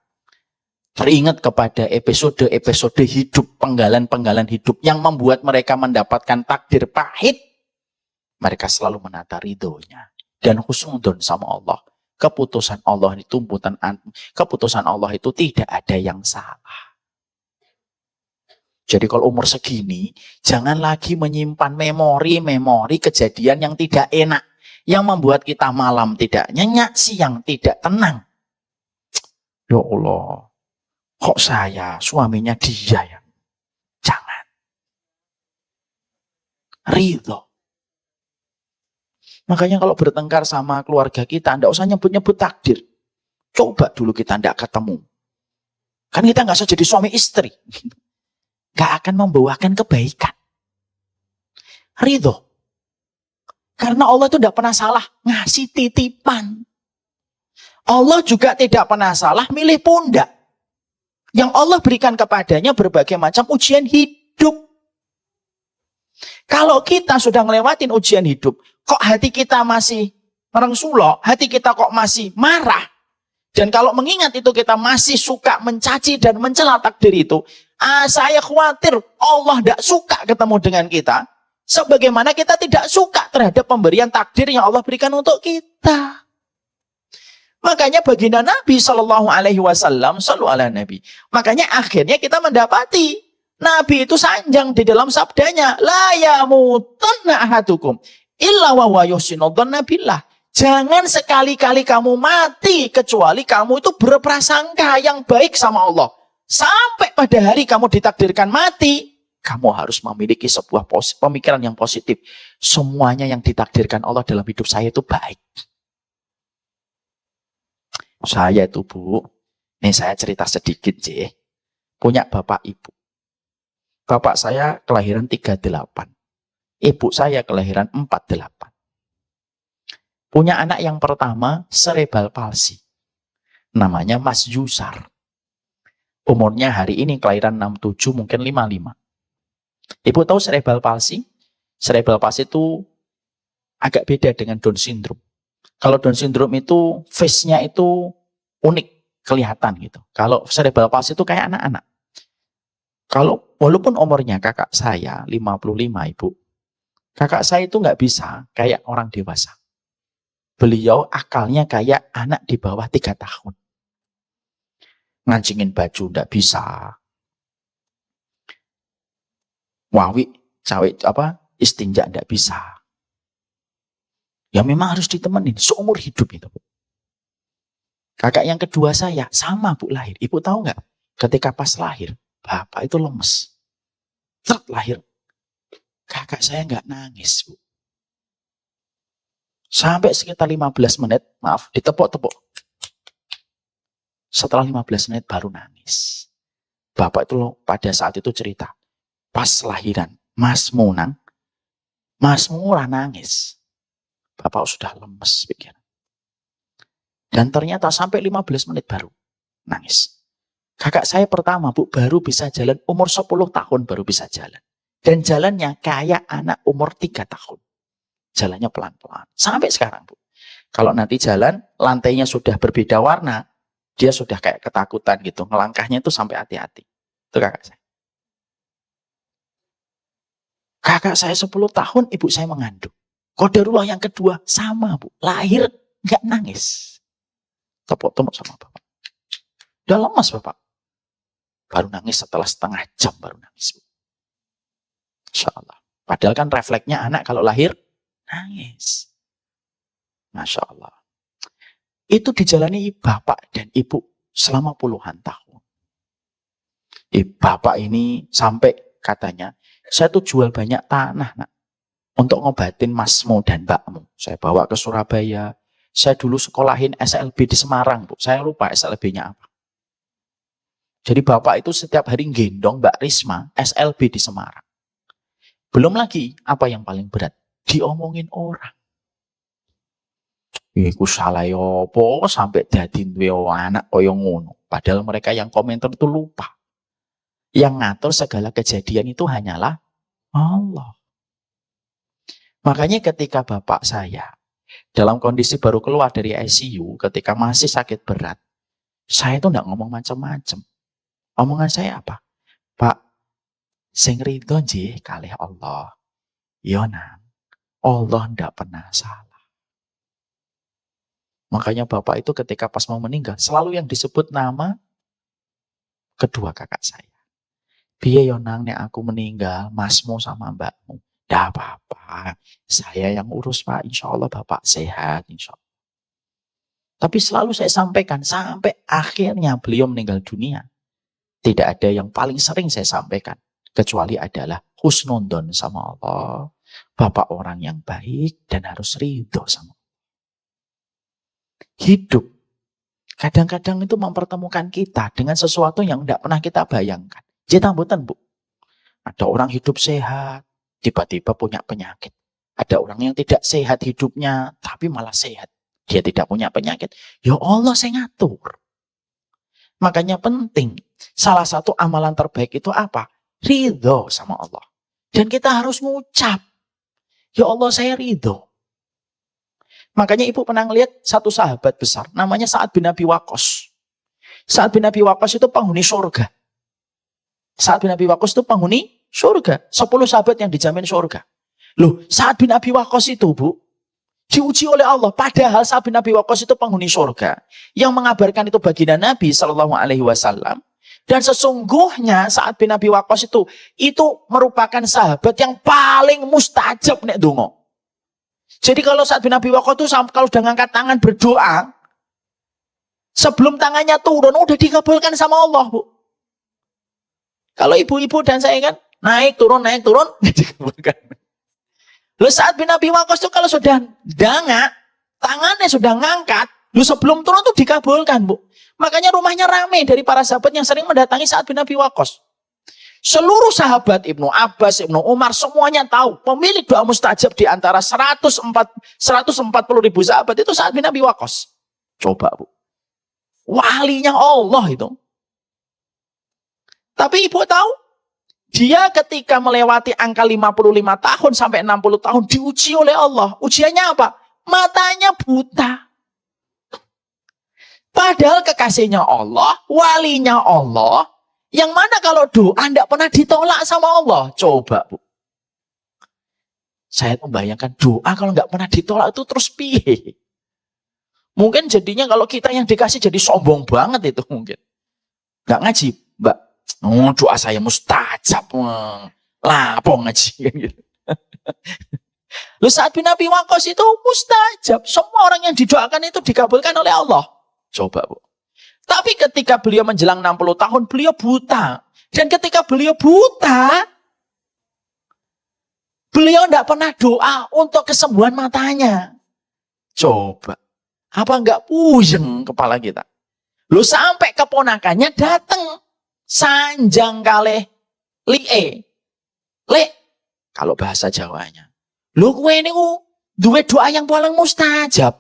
Speaker 1: teringat kepada episode-episode hidup, penggalan-penggalan hidup yang membuat mereka mendapatkan takdir pahit, mereka selalu menata ridhonya dan husnudon sama Allah. Keputusan Allah itu keputusan Allah itu tidak ada yang salah. Jadi kalau umur segini, jangan lagi menyimpan memori-memori kejadian yang tidak enak, yang membuat kita malam tidak nyenyak, siang tidak tenang. Ya Allah, kok saya suaminya dia ya? Jangan. Ridho. Makanya kalau bertengkar sama keluarga kita, tidak usah nyebut-nyebut takdir. Coba dulu kita tidak ketemu. Kan kita nggak usah jadi suami istri. Nggak akan membawakan kebaikan. Ridho. Karena Allah itu tidak pernah salah ngasih titipan. Allah juga tidak pernah salah milih pundak. Yang Allah berikan kepadanya berbagai macam ujian hidup. Kalau kita sudah ngelewatin ujian hidup, kok hati kita masih merengsulo, hati kita kok masih marah, dan kalau mengingat itu kita masih suka mencaci dan mencela takdir itu, saya khawatir Allah tidak suka ketemu dengan kita, sebagaimana kita tidak suka terhadap pemberian takdir yang Allah berikan untuk kita. Makanya baginda Nabi Shallallahu Alaihi Wasallam, makanya akhirnya kita mendapati Nabi itu sanjang di dalam sabdanya, la yamutunna ahadukum illa wa huwa yuhsinu dzanna billah. Jangan sekali-kali kamu mati kecuali kamu itu berprasangka yang baik sama Allah. Sampai pada hari kamu ditakdirkan mati, kamu harus memiliki sebuah pemikiran yang positif. Semuanya yang ditakdirkan Allah dalam hidup saya itu baik. Saya itu, Bu, ini saya cerita sedikit, punya bapak ibu. Bapak saya kelahiran 38. Ibu saya kelahiran 48. Punya anak yang pertama cerebral palsy. Namanya Mas Yusar. Umurnya hari ini kelahiran 67, mungkin 55. Ibu tahu cerebral palsy? Cerebral palsy itu agak beda dengan Down syndrome. Kalau Down syndrome itu face-nya itu unik, kelihatan gitu. Kalau cerebral palsy itu kayak anak-anak. Kalau walaupun umurnya kakak saya 55, Ibu, kakak saya itu nggak bisa kayak orang dewasa. Beliau akalnya kayak anak di bawah 3 tahun. Ngancingin baju nggak bisa. Wawi, istinja nggak bisa. Ya memang harus ditemenin seumur hidup itu. Kakak yang kedua saya sama, Bu, lahir. Ibu tahu nggak? Ketika pas lahir, bapak itu lemes. Lahir. Kakak saya nggak nangis, Bu. Sampai sekitar 15 menit, maaf, ditepuk-tepuk. Setelah 15 menit baru nangis. Bapak itu pada saat itu cerita, pas lahiran, Masmu nangis. Bapak sudah lemes pikiran. Dan ternyata sampai 15 menit baru nangis. Kakak saya pertama, Bu, baru bisa jalan umur 10 tahun baru bisa jalan. Dan jalannya kayak anak umur 3 tahun. Jalannya pelan-pelan. Sampai sekarang, Bu. Kalau nanti jalan, lantainya sudah berbeda warna, dia sudah kayak ketakutan gitu. Ngelangkahnya itu sampai hati-hati. Itu kakak saya. Kakak saya 10 tahun, ibu saya mengandung. Qadarullah yang kedua, sama, Bu. Lahir, nggak nangis. Tepuk-tepuk sama bapak. Udah lemas, Bapak. Baru nangis setelah setengah jam baru nangis, Bu. Masya Allah. Padahal kan refleksnya anak kalau lahir, nangis. Masya Allah. Itu dijalani bapak dan ibu selama puluhan tahun. Bapak ini sampai katanya, saya tuh jual banyak tanah, Nak, untuk ngobatin masmu dan mbakmu. Saya bawa ke Surabaya. Saya dulu sekolahin SLB di Semarang, Bu. Saya lupa SLB-nya apa. Jadi bapak itu setiap hari gendong Mbak Risma SLB di Semarang. Belum lagi, apa yang paling berat? Diomongin orang. Iku salah yopo sampai dadi duwe anak kaya ngono. Padahal mereka yang komentar itu lupa. Yang ngatur segala kejadian itu hanyalah Allah. Makanya ketika bapak saya dalam kondisi baru keluar dari ICU, ketika masih sakit berat, saya itu enggak ngomong macam-macam. Omongan saya apa? Pak, sing ridho nggih kalih Allah. Yo nang, Allah ndak pernah salah. Makanya bapak itu ketika pas mau meninggal, selalu yang disebut nama kedua kakak saya. Piye yo nang nek aku meninggal, masmu sama mbakmu. Ndak apa-apa, saya yang urus Pak, insya Allah bapak sehat, insya Allah. Tapi selalu saya sampaikan, sampai akhirnya beliau meninggal dunia. Tidak ada yang paling sering saya sampaikan. Kecuali adalah husnudon sama Allah. Bapak orang yang baik dan harus ridho sama Allah. Hidup kadang-kadang itu mempertemukan kita dengan sesuatu yang tidak pernah kita bayangkan. Jadi tambutan Bu. Ada orang hidup sehat, tiba-tiba punya penyakit. Ada orang yang tidak sehat hidupnya, tapi malah sehat. Dia tidak punya penyakit. Ya Allah saya ngatur. Makanya penting. Salah satu amalan terbaik itu apa? Ridho sama Allah. Dan kita harus ngucap. Ya Allah saya ridho. Makanya ibu pernah lihat satu sahabat besar. Namanya Sa'ad bin Abi Waqqas. Sa'ad bin Abi Waqqas itu penghuni surga. Sa'ad bin Abi Waqqas itu penghuni surga. 10 sahabat yang dijamin surga. Loh, Sa'ad bin Abi Waqqas itu Bu, diuji oleh Allah. Padahal Sa'ad bin Abi Waqqas itu penghuni surga. Yang mengabarkan itu baginda Nabi SAW. Dan sesungguhnya Sa'ad bin Abi Waqqas itu merupakan sahabat yang paling mustajab nek donga. Jadi kalau Sa'ad bin Abi Waqqas itu kalau udah ngangkat tangan berdoa, sebelum tangannya turun udah dikabulkan sama Allah, Bu. Kalau ibu-ibu dan saya kan naik turun dikabulkan. Lalu Sa'ad bin Abi Waqqas itu kalau sudah danga, tangannya sudah ngangkat, lu sebelum turun tuh dikabulkan, Bu. Makanya rumahnya ramai dari para sahabat yang sering mendatangi Sa'ad bin Abi Waqqas. Seluruh sahabat Ibnu Abbas, Ibnu Umar semuanya tahu pemilik doa mustajab di antara 140 ribu sahabat itu Sa'ad bin Abi Waqqas. Coba Bu. Walinya Allah itu. Tapi ibu tahu, dia ketika melewati angka 55 tahun sampai 60 tahun diuji oleh Allah. Ujiannya apa? Matanya buta. Padahal kekasihnya Allah, walinya Allah, yang mana kalau doa tidak pernah ditolak sama Allah. Coba Bu. Saya membayangkan doa kalau nggak pernah ditolak itu terus piye. Mungkin jadinya kalau kita yang dikasih jadi sombong banget itu mungkin. Nggak ngaji, Mbak. Oh, doa saya mustajab. Lapo ngaji gitu. Lu Sa'ad bin Abi Waqqas itu mustajab. Semua orang yang didoakan itu dikabulkan oleh Allah. Coba Bu. Tapi ketika beliau menjelang 60 tahun, beliau buta. Dan ketika beliau buta, beliau tidak pernah doa untuk kesembuhan matanya. Coba. Apa enggak puyeng kepala kita? Lu sampai keponakannya datang. Sanjang kalih li'e. Lek. Kalau bahasa Jawanya. Lu kowe niku duwe doa yang paling mustajab.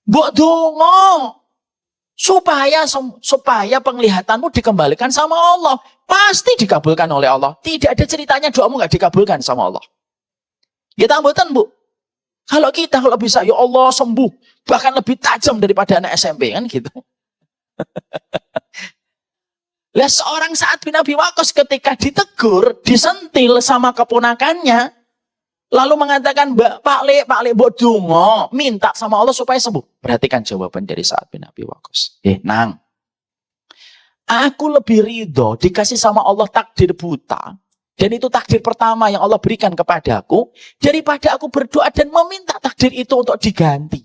Speaker 1: Mbok donga. Supaya penglihatanmu dikembalikan sama Allah. Pasti dikabulkan oleh Allah. Tidak ada ceritanya doamu nggak dikabulkan sama Allah. Kita ambilkan Bu. Kalau kita kalau bisa ya Allah sembuh. Bahkan lebih tajam daripada anak SMP kan gitu. Lah seorang Sa'ad bin Abi Waqqas ketika ditegur, disentil sama keponakannya. Lalu mengatakan, Pak Le, buat donga, minta sama Allah supaya sembuh. Perhatikan jawaban dari Sa'ad bin Abi Waqqas. Nang, aku lebih ridho dikasih sama Allah takdir buta. Dan itu takdir pertama yang Allah berikan kepadaku. Daripada aku berdoa dan meminta takdir itu untuk diganti.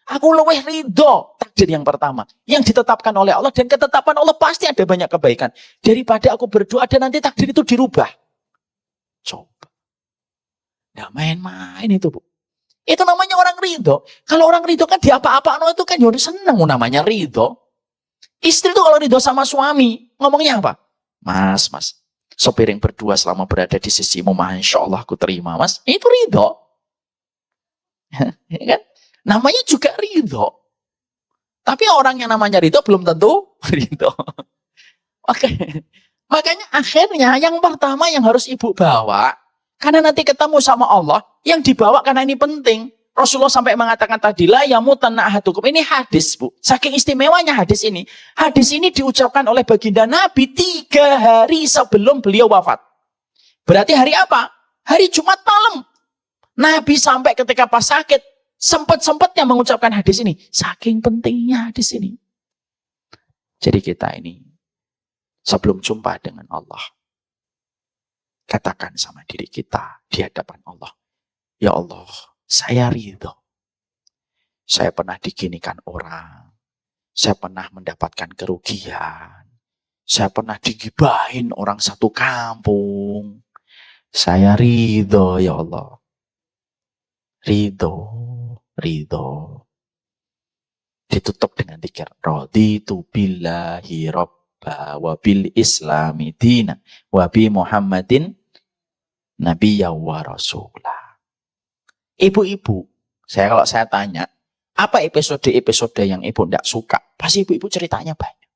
Speaker 1: Aku lebih ridho takdir yang pertama. Yang ditetapkan oleh Allah. Dan ketetapan Allah pasti ada banyak kebaikan. Daripada aku berdoa dan nanti takdir itu dirubah. Coba. Nggak main-main itu Bu. Itu namanya orang ridho. Kalau orang ridho kan diapa-apa itu kan ya seneng namanya ridho. Istri itu kalau ridho sama suami, ngomongnya apa? Mas. Sepiring berdua selama berada di sisimu, Masya Allah aku terima, Mas. Itu ridho. Ya kan? Namanya juga ridho. Tapi orang yang namanya ridho belum tentu ridho. Oke. Makanya akhirnya yang pertama yang harus ibu bawa, karena nanti ketemu sama Allah, yang dibawa karena ini penting. Rasulullah sampai mengatakan tadi, la yamutanna ahadukum. Ini hadis, Bu. Saking istimewanya hadis ini. Hadis ini diucapkan oleh baginda Nabi 3 hari sebelum beliau wafat. Berarti hari apa? Hari Jumat malam. Nabi sampai ketika pas sakit, sempat-sempatnya mengucapkan hadis ini. Saking pentingnya hadis ini. Jadi kita ini, sebelum jumpa dengan Allah, katakan sama diri kita di hadapan Allah, ya Allah, saya ridho. Saya pernah diginikan orang. Saya pernah mendapatkan kerugian. Saya pernah digibahin orang satu kampung. Saya ridho, ya Allah. Ridho, ridho. Ditutup dengan zikir. Raditu billahi rabba wa bil islami dina wa bi Muhammadin nabiyya wa rasulah. Ibu-ibu, kalau saya tanya, apa episode-episode yang ibu tidak suka? Pasti ibu-ibu ceritanya banyak.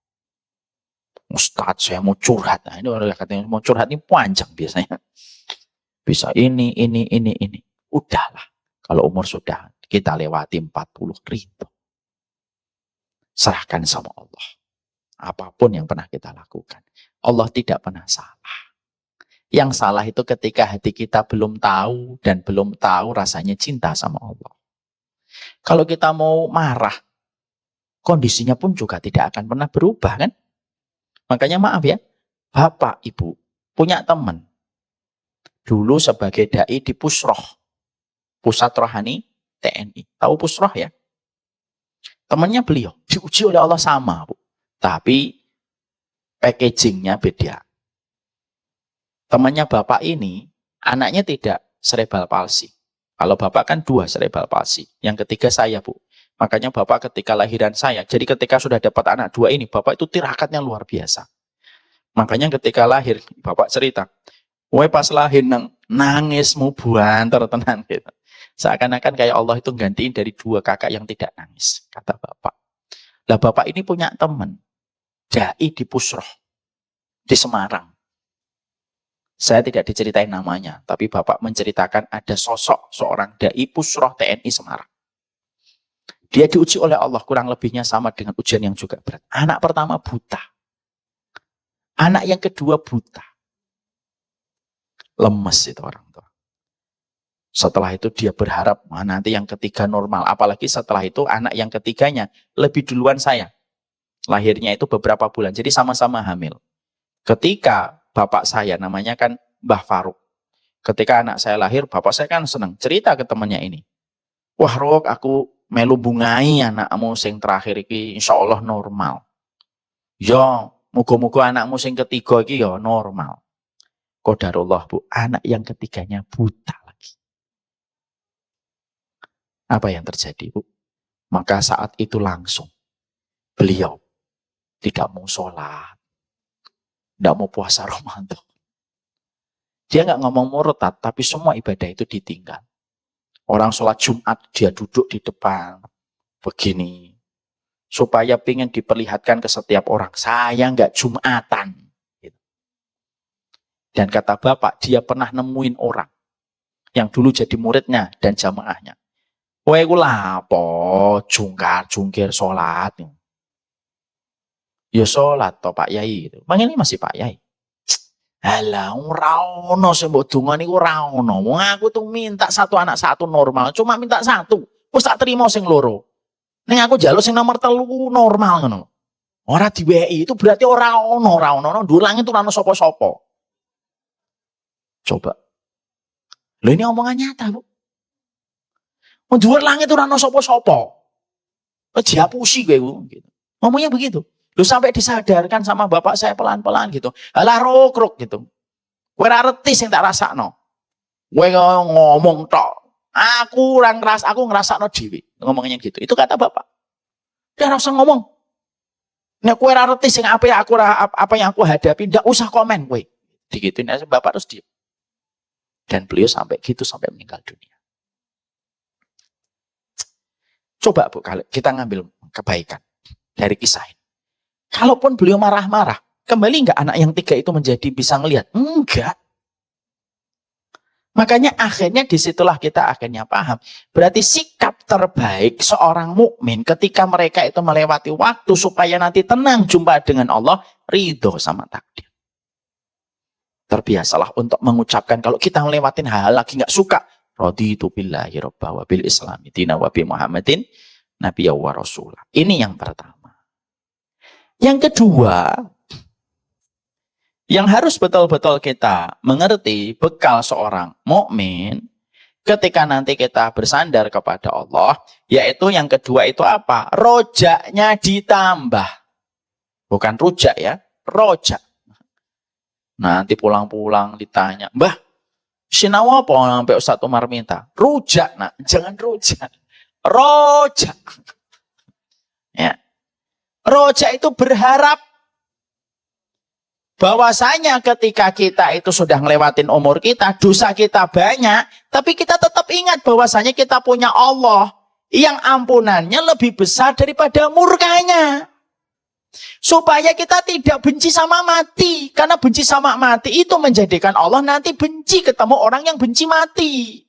Speaker 1: Ustadz, saya mau curhat. Nah, ini orang katanya mau curhat ini panjang biasanya. Bisa ini. Udahlah. Kalau umur sudah kita lewati 40 ridho. Serahkan sama Allah. Apapun yang pernah kita lakukan. Allah tidak pernah salah. Yang salah itu ketika hati kita belum tahu dan belum tahu rasanya cinta sama Allah. Kalau kita mau marah, kondisinya pun juga tidak akan pernah berubah kan? Makanya maaf ya, Bapak, Ibu, punya teman. Dulu sebagai dai di Pusroh, Pusat Rohani TNI. Tahu Pusroh ya? Temannya beliau, diuji oleh Allah sama, Bu. Tapi packagingnya beda. Temannya Bapak ini, anaknya tidak cerebral palsy. Kalau Bapak kan 2 cerebral palsy. Yang ketiga saya, Bu. Makanya Bapak ketika lahiran saya, jadi ketika sudah dapat anak 2 ini, Bapak itu tirakatnya luar biasa. Makanya ketika lahir, Bapak cerita, "Woi pas lahir nangismu buanter tenan," gitu. Seakan-akan kayak Allah itu gantiin dari 2 kakak yang tidak nangis, kata Bapak. Lah Bapak ini punya teman, dai di Pusroh, di Semarang. Saya tidak diceritain namanya, tapi Bapak menceritakan ada sosok seorang dai Pusroh TNI Semarang. Dia diuji oleh Allah kurang lebihnya sama dengan ujian yang juga berat. Anak pertama buta. Anak yang kedua buta. Lemes itu orang tua. Setelah itu dia berharap nanti yang ketiga normal. Apalagi setelah itu anak yang ketiganya lebih duluan saya. Lahirnya itu beberapa bulan, jadi sama-sama hamil. Ketika bapak saya, namanya kan Mbah Faruk. Ketika anak saya lahir, bapak saya kan senang. Cerita ke temannya ini. Wah Rok, aku melu bungai anakmu sing terakhir iki insya Allah normal. Ya, muga-muga anakmu sing ketiga iki ya normal. Qadarullah, Bu, anak yang ketiganya buta lagi. Apa yang terjadi, Bu? Maka saat itu langsung beliau tidak mau sholat. Tidak mau puasa Ramadan. Dia nggak ngomong murtad, tapi semua ibadah itu ditinggal. Orang sholat Jumat, dia duduk di depan. Begini. Supaya pengen diperlihatkan ke setiap orang. Saya nggak Jumatan. Dan kata Bapak, dia pernah nemuin orang. Yang dulu jadi muridnya dan jamaahnya. Wah, aku lapo, jungkir sholat. Ya sholat toh Pak Yai gitu. Bang ini masih Pak Yai. Halah, ora ono sing mbok dongani ora ono. Wong aku tuh minta satu anak satu normal, cuma minta satu. Wis tak trimo sing loro. Ning aku njaluk sing nomor 3 normal ngono. Ora diweki itu berarti ora ono. Dhuwur langit ora ono sapa-sapa. Coba. Loh ini omongan nyata, Bu. Dhuwur langit ora ono sapa-sapa. Dihapusi kowe gitu. Ngomongnya begitu. Lu sampai disadarkan sama bapak saya pelan-pelan gitu. Alah rok gitu. Kowe ora reti sing tak rasakno. Kowe ngomong tok. Aku ngrasakno dhewe. Ngomongnya gitu. Itu kata bapak. Dia ora usah ngomong. Nek kowe ora reti sing apa yang aku hadapi, ndak usah komen kowe. Digituin aja Bapak terus diam. Dan beliau sampai gitu sampai meninggal dunia. Coba Bu, kalau kita ngambil kebaikan dari kisah ini. Kalaupun beliau marah-marah, kembali nggak anak yang 3 itu menjadi bisa ngelihat? Enggak. Makanya akhirnya disitulah kita akhirnya paham. Berarti sikap terbaik seorang mukmin ketika mereka itu melewati waktu supaya nanti tenang jumpa dengan Allah, ridho sama takdir. Terbiasalah untuk mengucapkan kalau kita melewatin hal lagi nggak suka, raditu billahi robba wa bil islami dina wa bi Muhammadin nabiyya wa rasulah. Ini yang pertama. Yang kedua, yang harus betul-betul kita mengerti bekal seorang mukmin ketika nanti kita bersandar kepada Allah, yaitu yang kedua itu apa? Rojaknya ditambah. Bukan rujak ya, rojak. Nanti pulang-pulang ditanya, Mbah, sinau apa sampai Ustaz Umar minta? Rujak, nak, jangan rujak. Rojak. Ya. Rojak itu berharap bahwasanya ketika kita itu sudah ngelewatin umur kita, dosa kita banyak, tapi kita tetap ingat bahwasanya kita punya Allah yang ampunannya lebih besar daripada murkanya. Supaya kita tidak benci sama mati. Karena benci sama mati itu menjadikan Allah nanti benci ketemu orang yang benci mati.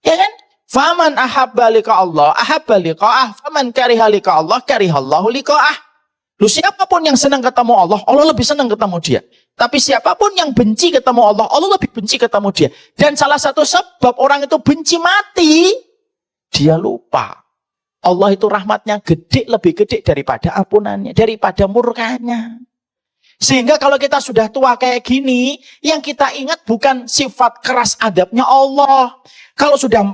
Speaker 1: Ya kan? Faman ahabba liqa Allah, ahabba liqa'ah. Faman kariha liqa Allah, karihallahu liqa'ah. Lu siapapun yang senang ketemu Allah, Allah lebih senang ketemu dia. Tapi siapapun yang benci ketemu Allah, Allah lebih benci ketemu dia. Dan salah satu sebab orang itu benci mati, dia lupa. Allah itu rahmatnya gede, lebih gede daripada ampunannya, daripada murkanya. Sehingga kalau kita sudah tua kayak gini, yang kita ingat bukan sifat keras adabnya Allah. Kalau sudah 40,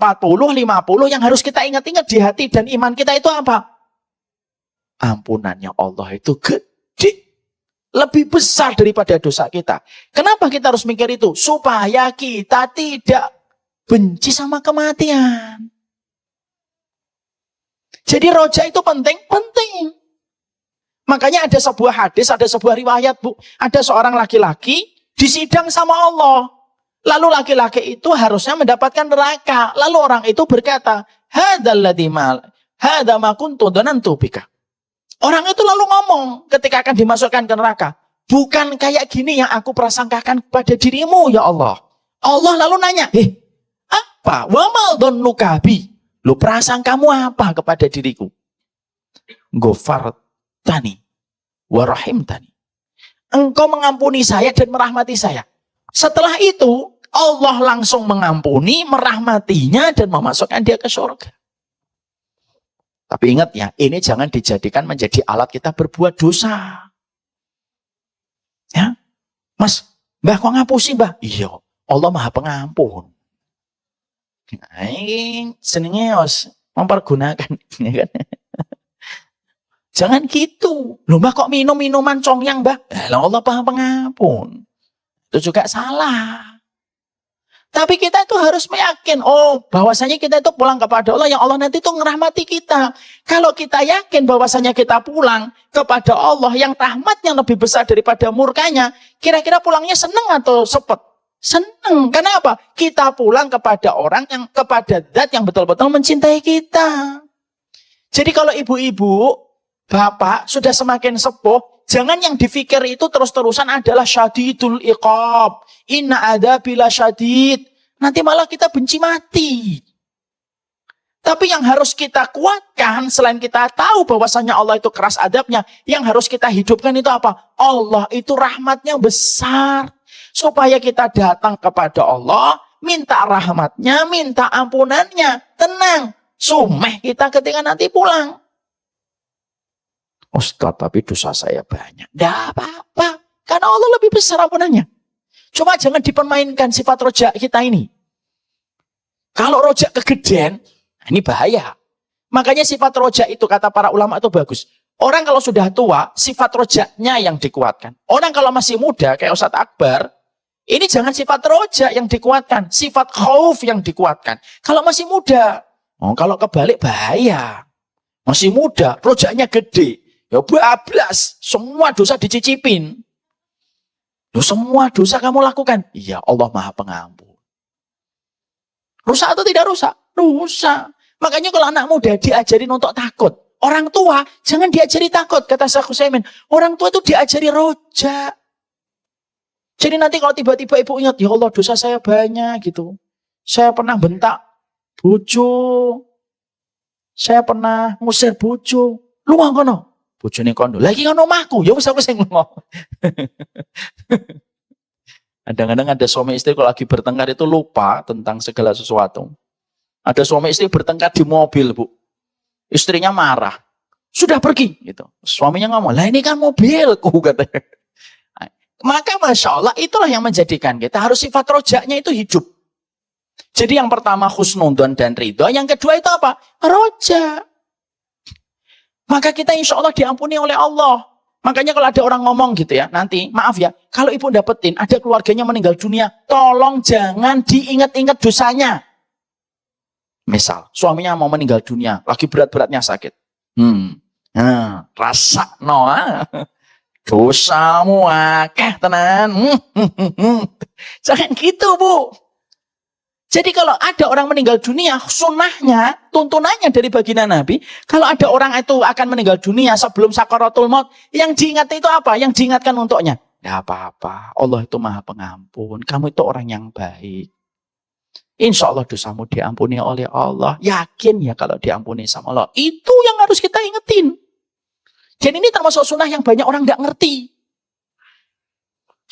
Speaker 1: 50, yang harus kita ingat-ingat di hati dan iman kita itu apa? Ampunannya Allah itu gede. Lebih besar daripada dosa kita. Kenapa kita harus mikir itu? Supaya kita tidak benci sama kematian. Jadi roja itu penting. Makanya ada sebuah hadis, ada sebuah riwayat, Bu. Ada seorang laki-laki disidang sama Allah. Lalu laki-laki itu harusnya mendapatkan neraka. Lalu orang itu berkata, hadza ma kuntu dhanantu bika. Orang itu lalu ngomong ketika akan dimasukkan ke neraka, bukan kayak gini yang aku prasangkakan kepada dirimu ya Allah. Allah lalu nanya, apa? Wa mal dhannuka bi? Lu prasangkamu apa kepada diriku? Ghafartani wa rahimtani. Engkau mengampuni saya dan merahmati saya. Setelah itu, Allah langsung mengampuni, merahmatinya dan memasukkan dia ke surga. Tapi ingat ya, ini jangan dijadikan menjadi alat kita berbuat dosa. Ya, Mas, Mbah kok ngapusi, Mbah? Iya, Allah Maha Pengampun. Nah, ini senengnya mempergunakan. Ya kan? Jangan gitu. Loh, Mbah kok minum minuman congyang, Mbah? Allah Maha Pengampun. Itu juga salah. Tapi kita itu harus meyakin, bahwasanya kita itu pulang kepada Allah, yang Allah nanti itu ngerahmati kita. Kalau kita yakin bahwasanya kita pulang kepada Allah yang rahmatnya lebih besar daripada murkanya, kira-kira pulangnya seneng atau sepet? Seneng. Kenapa? Kita pulang kepada orang yang, kepada zat yang betul-betul mencintai kita. Jadi kalau ibu-ibu, bapak sudah semakin sepuh, jangan yang difikir itu terus-terusan adalah syadidul iqab. Inna adzabi lasyadid. Nanti malah kita benci mati. Tapi yang harus kita kuatkan, selain kita tahu bahwasanya Allah itu keras adabnya, yang harus kita hidupkan itu apa? Allah itu rahmatnya besar. Supaya kita datang kepada Allah, minta rahmatnya, minta ampunannya. Tenang, sumeh kita ketika nanti pulang. Ustaz, tapi dosa saya banyak. Tidak apa-apa. Karena Allah lebih besar ampunannya. Cuma jangan dipermainkan sifat rojak kita ini. Kalau rojak kegedean, ini bahaya. Makanya sifat rojak itu, kata para ulama itu bagus. Orang kalau sudah tua, sifat rojaknya yang dikuatkan. Orang kalau masih muda, kayak Ustadz Akbar, ini jangan sifat rojak yang dikuatkan. Sifat khauf yang dikuatkan. Kalau masih muda, kalau kebalik bahaya. Masih muda, rojaknya gede. Ya bablas, semua dosa dicicipin. Loh, semua dosa kamu lakukan? Iya, Allah Maha Pengampun. Rusak atau tidak rusak? Rusak. Makanya kalau anak muda diajarin untuk takut. Orang tua jangan diajari takut, kata Syekh Utsaimin. Orang tua itu diajari roja. Jadi nanti kalau tiba-tiba ibu ingat, ya Allah dosa saya banyak gitu. Saya pernah bentak bojo. Saya pernah ngusir bojo. Lunga kono. Bojone kondo. Lagi kan omahku, ya wis aku sing lunga. Kadang-kadang ada suami istri kalau lagi bertengkar itu lupa tentang segala sesuatu. Ada suami istri bertengkar di mobil, Bu. Istrinya marah. Sudah pergi gitu. Suaminya ngomong, "Lah ini kan mobilku," katanya. Maka Masya Allah itulah yang menjadikan kita harus sifat rojaknya itu hidup. Jadi yang pertama husnudon dan ridho. Yang kedua itu apa? Roja. Maka kita insya Allah diampuni oleh Allah. Makanya kalau ada orang ngomong gitu ya, nanti maaf ya, kalau ibu dapetin ada keluarganya meninggal dunia, tolong jangan diingat-ingat dosanya. Misal suaminya mau meninggal dunia, lagi berat-beratnya sakit. Rasa noah. Dosamu akeh tenan. Jangan gitu, Bu. Jadi kalau ada orang meninggal dunia, sunnahnya, tuntunannya dari baginda Nabi, kalau ada orang itu akan meninggal dunia sebelum sakaratul maut, yang diingat itu apa? Yang diingatkan untuknya, tidak apa-apa, Allah itu Maha Pengampun, kamu itu orang yang baik. Insya Allah dosamu diampuni oleh Allah. Yakin ya kalau diampuni sama Allah. Itu yang harus kita ingetin. Dan ini termasuk sunnah yang banyak orang nggak ngerti.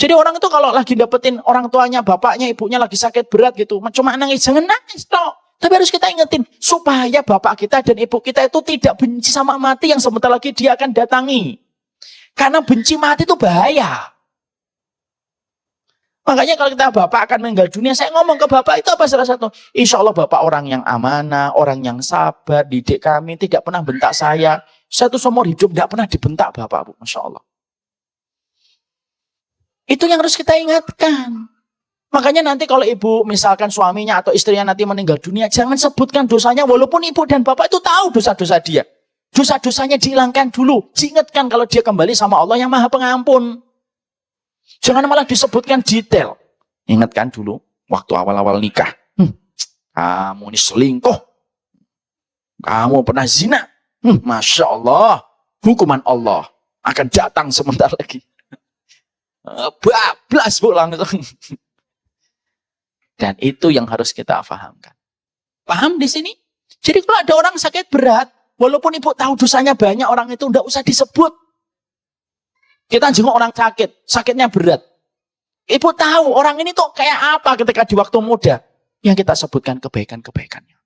Speaker 1: Jadi orang itu kalau lagi dapetin orang tuanya, bapaknya, ibunya lagi sakit berat gitu, cuma nangis, jangan nangis toh. Tapi harus kita ingetin, supaya bapak kita dan ibu kita itu tidak benci sama mati yang sebentar lagi dia akan datangi. Karena benci mati itu bahaya. Makanya kalau kita bapak akan meninggal dunia, saya ngomong ke bapak itu apa salah satu? Insya Allah bapak orang yang amanah, orang yang sabar, didik kami, tidak pernah bentak saya. Saya tuh seumur hidup tidak pernah dibentak bapak, Bu. Masya Allah. Itu yang harus kita ingatkan. Makanya nanti kalau ibu misalkan suaminya atau istrinya nanti meninggal dunia, jangan sebutkan dosanya walaupun ibu dan bapak itu tahu dosa-dosa dia. Dosa-dosanya dihilangkan dulu. Diingatkan kalau dia kembali sama Allah yang Maha Pengampun. Jangan malah disebutkan detail. Ingatkan dulu waktu awal-awal nikah. Kamu ini selingkuh. Kamu pernah zina. Masya Allah. Hukuman Allah akan datang sebentar lagi. Bablas, Bu, langsung. Dan itu yang harus kita pahamkan. Paham di sini? Jadi kalau ada orang sakit berat, walaupun ibu tahu dosanya banyak, orang itu tidak usah disebut. Kita jenguk orang sakit, sakitnya berat. Ibu tahu orang ini tuh kayak apa ketika di waktu muda. Yang kita sebutkan kebaikan-kebaikannya.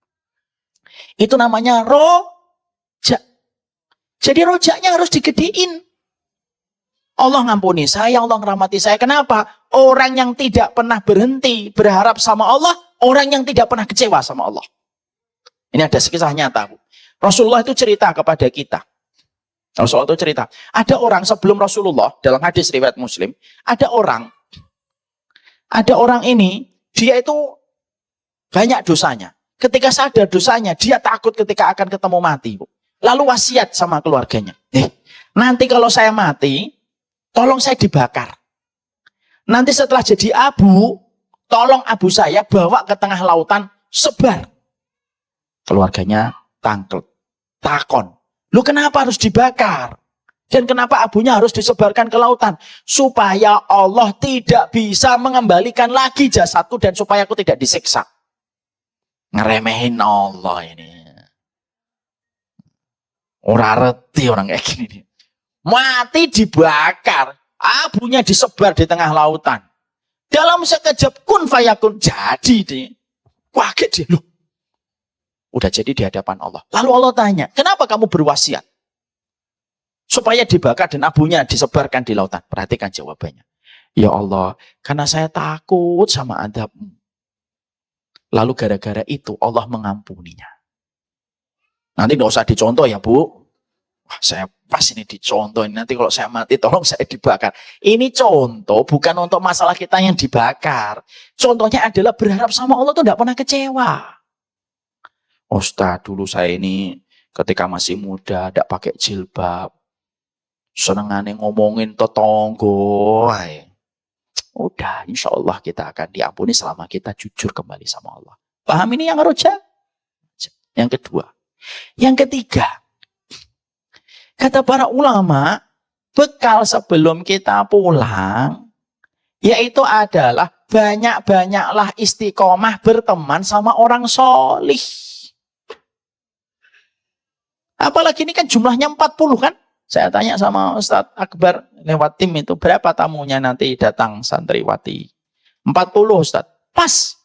Speaker 1: Itu namanya rojak. Jadi rojaknya harus digedein. Allah ngampuni saya, Allah ngerahmati saya. Kenapa? Orang yang tidak pernah berhenti berharap sama Allah, orang yang tidak pernah kecewa sama Allah. Ini ada kisah nyata, Bu. Rasulullah itu cerita kepada kita. Rasulullah itu cerita, ada orang sebelum Rasulullah, dalam hadis riwayat Muslim, ada orang ini, dia itu banyak dosanya. Ketika sadar dosanya, dia takut ketika akan ketemu mati, Bu. Lalu wasiat sama keluarganya. Nanti kalau saya mati, tolong saya dibakar. Nanti setelah jadi abu, tolong abu saya bawa ke tengah lautan, sebar. Keluarganya tangklet, takon. Lu kenapa harus dibakar? Dan kenapa abunya harus disebarkan ke lautan? Supaya Allah tidak bisa mengembalikan lagi jasadku dan supaya aku tidak disiksa. Ngeremehin Allah ini. Ora reti orang kayak gini. Mati dibakar, abunya disebar di tengah lautan. Dalam sekejap kun fayakun, jadi deh. Kaget dia, loh. Udah jadi di hadapan Allah. Lalu Allah tanya, kenapa kamu berwasiat? Supaya dibakar dan abunya disebarkan di lautan. Perhatikan jawabannya. Ya Allah, karena saya takut sama adabmu. Lalu gara-gara itu Allah mengampuninya. Nanti gak usah dicontoh ya, Bu. Wah, saya pas ini dicontoh. Nanti kalau saya mati, tolong saya dibakar. Ini contoh, bukan untuk masalah kita yang dibakar. Contohnya adalah berharap sama Allah tuh tidak pernah kecewa. Ustaz, dulu saya ini ketika masih muda, tidak pakai jilbab. Senengane ngomongin tetangga. Udah, insya Allah kita akan diampuni selama kita jujur kembali sama Allah. Paham ini yang roja? Yang kedua. Yang ketiga, kata para ulama, bekal sebelum kita pulang, yaitu adalah banyak-banyaklah istiqomah berteman sama orang solih. Apalagi ini kan jumlahnya 40 kan? Saya tanya sama Ustadz Akbar lewat tim itu, berapa tamunya nanti datang santriwati? 40 Ustadz. Pas.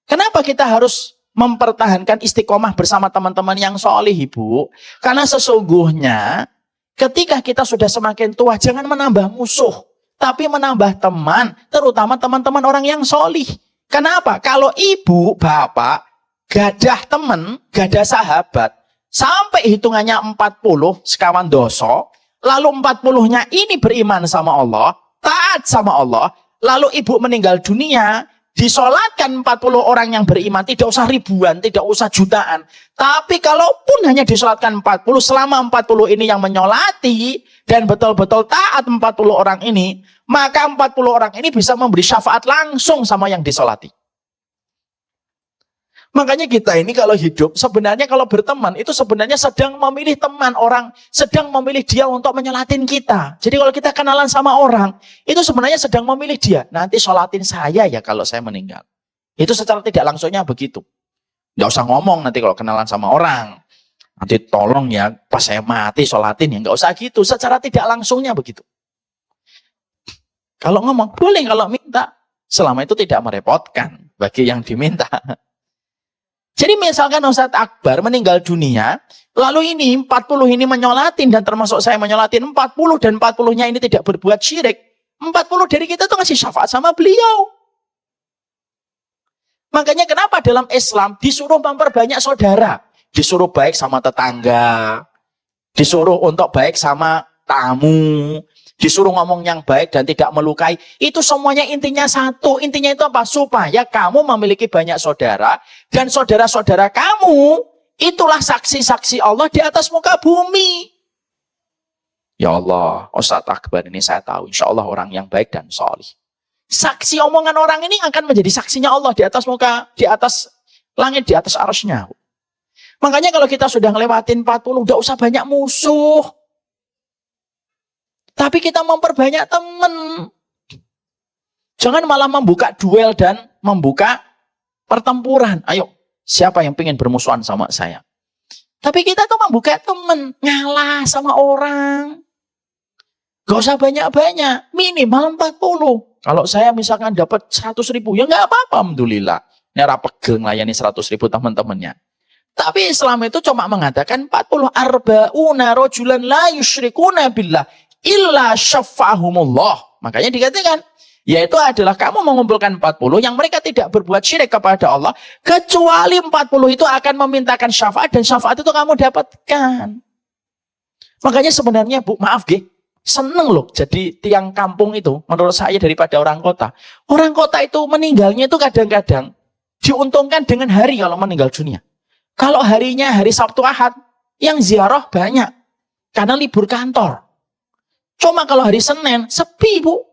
Speaker 1: Kenapa kita harus mempertahankan istiqomah bersama teman-teman yang solih, Ibu? Karena sesungguhnya ketika kita sudah semakin tua, jangan menambah musuh, tapi menambah teman, terutama teman-teman orang yang solih. Kenapa? Kalau ibu, bapak, gadah teman, gadah sahabat, sampai hitungannya 40, sekawan doso, lalu 40-nya ini beriman sama Allah, taat sama Allah, lalu ibu meninggal dunia, disolatkan 40 orang yang beriman, tidak usah ribuan, tidak usah jutaan. Tapi kalaupun hanya disolatkan 40, selama 40 ini yang menyolati, dan betul-betul taat 40 orang ini, maka 40 orang ini bisa memberi syafaat langsung sama yang disolati. Makanya kita ini kalau hidup, sebenarnya kalau berteman, itu sebenarnya sedang memilih teman orang, sedang memilih dia untuk menyolatin kita. Jadi kalau kita kenalan sama orang, itu sebenarnya sedang memilih dia. Nanti sholatin saya ya kalau saya meninggal. Itu secara tidak langsungnya begitu. Nggak usah ngomong nanti kalau kenalan sama orang. Nanti tolong ya, pas saya mati sholatin ya. Nggak usah gitu, secara tidak langsungnya begitu. Kalau ngomong, boleh kalau minta. Selama itu tidak merepotkan bagi yang diminta. Jadi misalkan Ustadz Akbar meninggal dunia, lalu ini 40 ini menyolatin, dan termasuk saya menyolatin 40, dan 40-nya ini tidak berbuat syirik. 40 dari kita tuh ngasih syafaat sama beliau. Makanya kenapa dalam Islam disuruh memperbanyak saudara. Disuruh baik sama tetangga, disuruh untuk baik sama tamu, disuruh ngomong yang baik dan tidak melukai. Itu semuanya intinya satu. Intinya itu apa? Supaya kamu memiliki banyak saudara. Dan saudara-saudara kamu, itulah saksi-saksi Allah di atas muka bumi. Ya Allah, Ustadz Akbar ini saya tahu. Insya Allah orang yang baik dan solih. Saksi omongan orang ini akan menjadi saksinya Allah di atas muka, di atas langit, di atas arsy-Nya. Makanya kalau kita sudah ngelewatin 40, udah usah banyak musuh. Tapi kita memperbanyak teman. Jangan malah membuka duel dan membuka pertempuran. Ayo, siapa yang pengen bermusuhan sama saya? Tapi kita tuh membuka teman. Ngalah sama orang. Gak usah banyak-banyak. Minimal 40. Kalau saya misalkan dapat 100.000, ya nggak apa-apa, alhamdulillah. Ini pegel melayani 100.000 teman-temannya. Tapi Islam itu cuma mengatakan 40. Arba'una rojulan la yusyrikuna billah illa syafa'ahumullah. Makanya dikatakan, yaitu adalah kamu mengumpulkan 40 yang mereka tidak berbuat syirik kepada Allah, kecuali 40 itu akan memintakan syafaat, dan syafaat itu kamu dapatkan. Makanya sebenarnya Bu, maaf seneng loh jadi tiang kampung itu menurut saya daripada orang kota. Orang kota itu meninggalnya itu kadang-kadang diuntungkan dengan hari kalau meninggal dunia. Kalau harinya hari Sabtu Ahad, yang ziarah banyak karena libur kantor. Cuma kalau hari Senin, sepi Bu.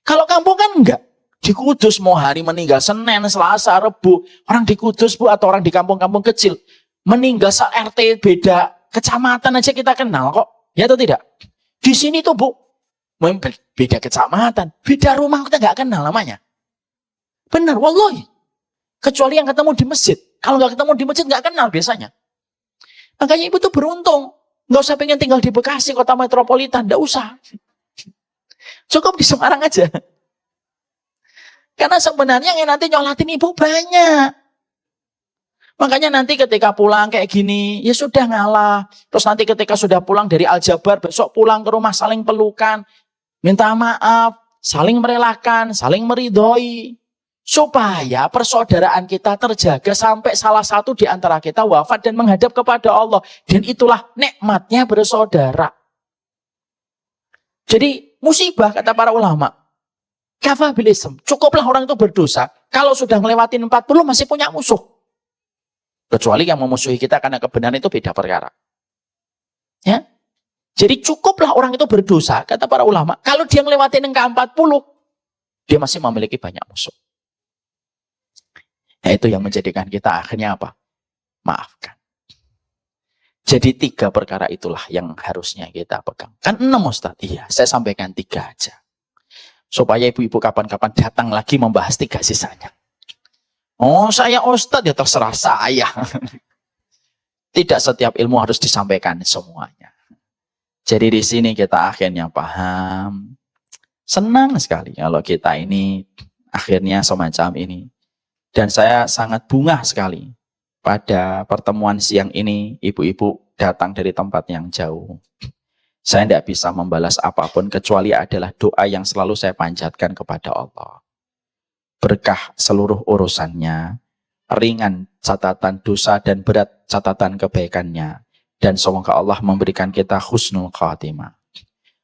Speaker 1: Kalau kampung kan enggak. Di Kudus mau hari meninggal Senin, Selasa, Rebu. Orang di Kudus Bu, atau orang di kampung-kampung kecil. Meninggal se-RT beda kecamatan aja kita kenal kok. Ya atau tidak? Di sini tuh Bu, beda kecamatan, beda rumah kita enggak kenal namanya. Benar, wallahi. Kecuali yang ketemu di masjid. Kalau enggak ketemu di masjid enggak kenal biasanya. Makanya ibu tuh beruntung. Nggak usah pengen tinggal di Bekasi, kota metropolitan. Nggak usah. Cukup di Semarang aja. Karena sebenarnya yang nanti nyolatin ibu banyak. Makanya nanti ketika pulang kayak gini, ya sudah ngalah. Terus nanti ketika sudah pulang dari Al-Jabar, besok pulang ke rumah saling pelukan. Minta maaf, saling merelakan, saling meridhoi. Supaya persaudaraan kita terjaga sampai salah satu di antara kita wafat dan menghadap kepada Allah. Dan itulah nikmatnya bersaudara. Jadi musibah kata para ulama. Kafa bil ism. Cukuplah orang itu berdosa. Kalau sudah ngelewatin 40 masih punya musuh. Kecuali yang memusuhi kita karena kebenaran itu beda perkara. Ya. Jadi cukuplah orang itu berdosa kata para ulama. Kalau dia ngelewatin angka 40. dia masih memiliki banyak musuh. Nah, itu yang menjadikan kita akhirnya apa? Maafkan. Jadi 3 perkara itulah yang harusnya kita pegang. Kan 6 Ustaz? Iya, saya sampaikan 3 aja. Supaya ibu-ibu kapan-kapan datang lagi membahas 3 sisanya. Oh, saya Ustaz, ya terserah saya. Tidak setiap ilmu harus disampaikan semuanya. Jadi di sini kita akhirnya paham. Senang sekali kalau kita ini akhirnya semacam ini. Dan saya sangat bungah sekali pada pertemuan siang ini, ibu-ibu datang dari tempat yang jauh. Saya tidak bisa membalas apapun kecuali adalah doa yang selalu saya panjatkan kepada Allah. Berkah seluruh urusannya, ringan catatan dosa dan berat catatan kebaikannya. Dan semoga Allah memberikan kita husnul khatimah.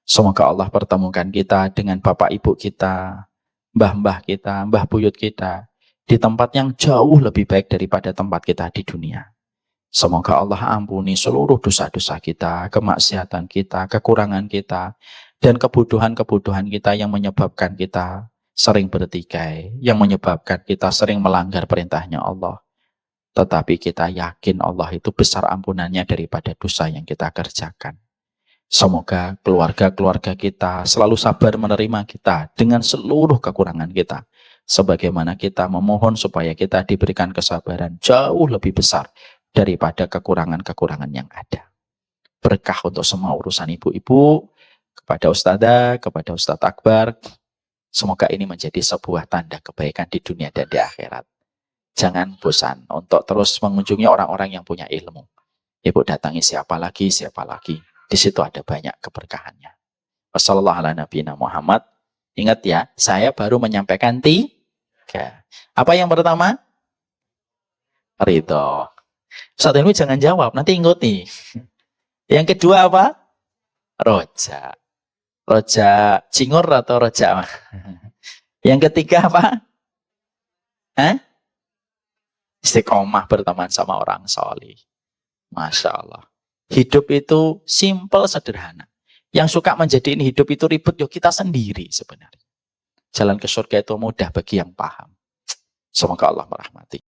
Speaker 1: Semoga Allah pertemukan kita dengan bapak ibu kita, mbah-mbah kita, mbah buyut kita, di tempat yang jauh lebih baik daripada tempat kita di dunia. Semoga Allah ampuni seluruh dosa-dosa kita, kemaksiatan kita, kekurangan kita, dan kebutuhan-kebutuhan kita yang menyebabkan kita sering bertikai, yang menyebabkan kita sering melanggar perintahnya Allah. Tetapi kita yakin Allah itu besar ampunannya daripada dosa yang kita kerjakan. Semoga keluarga-keluarga kita selalu sabar menerima kita dengan seluruh kekurangan kita. Sebagaimana kita memohon supaya kita diberikan kesabaran jauh lebih besar daripada kekurangan-kekurangan yang ada. Berkah untuk semua urusan ibu-ibu, kepada Ustadzah, kepada Ustadz Akbar. Semoga ini menjadi sebuah tanda kebaikan di dunia dan di akhirat. Jangan bosan untuk terus mengunjungi orang-orang yang punya ilmu. Ibu datangi siapa lagi. Di situ ada banyak keberkahannya. Wassalamualaikum warahmatullahi wabarakatuh. Ingat ya, saya baru menyampaikan 3. Apa yang pertama? Ridho. Ustaz Ilmi jangan jawab, nanti ikuti. Yang kedua apa? Roja. Roja cingur atau roja? Yang ketiga apa? Istiqomah berteman sama orang solih. Masya Allah. Hidup itu simple, sederhana. Yang suka menjadikan hidup itu ribet, yuk kita sendiri sebenarnya. Jalan ke surga itu mudah bagi yang paham. Semoga Allah merahmati.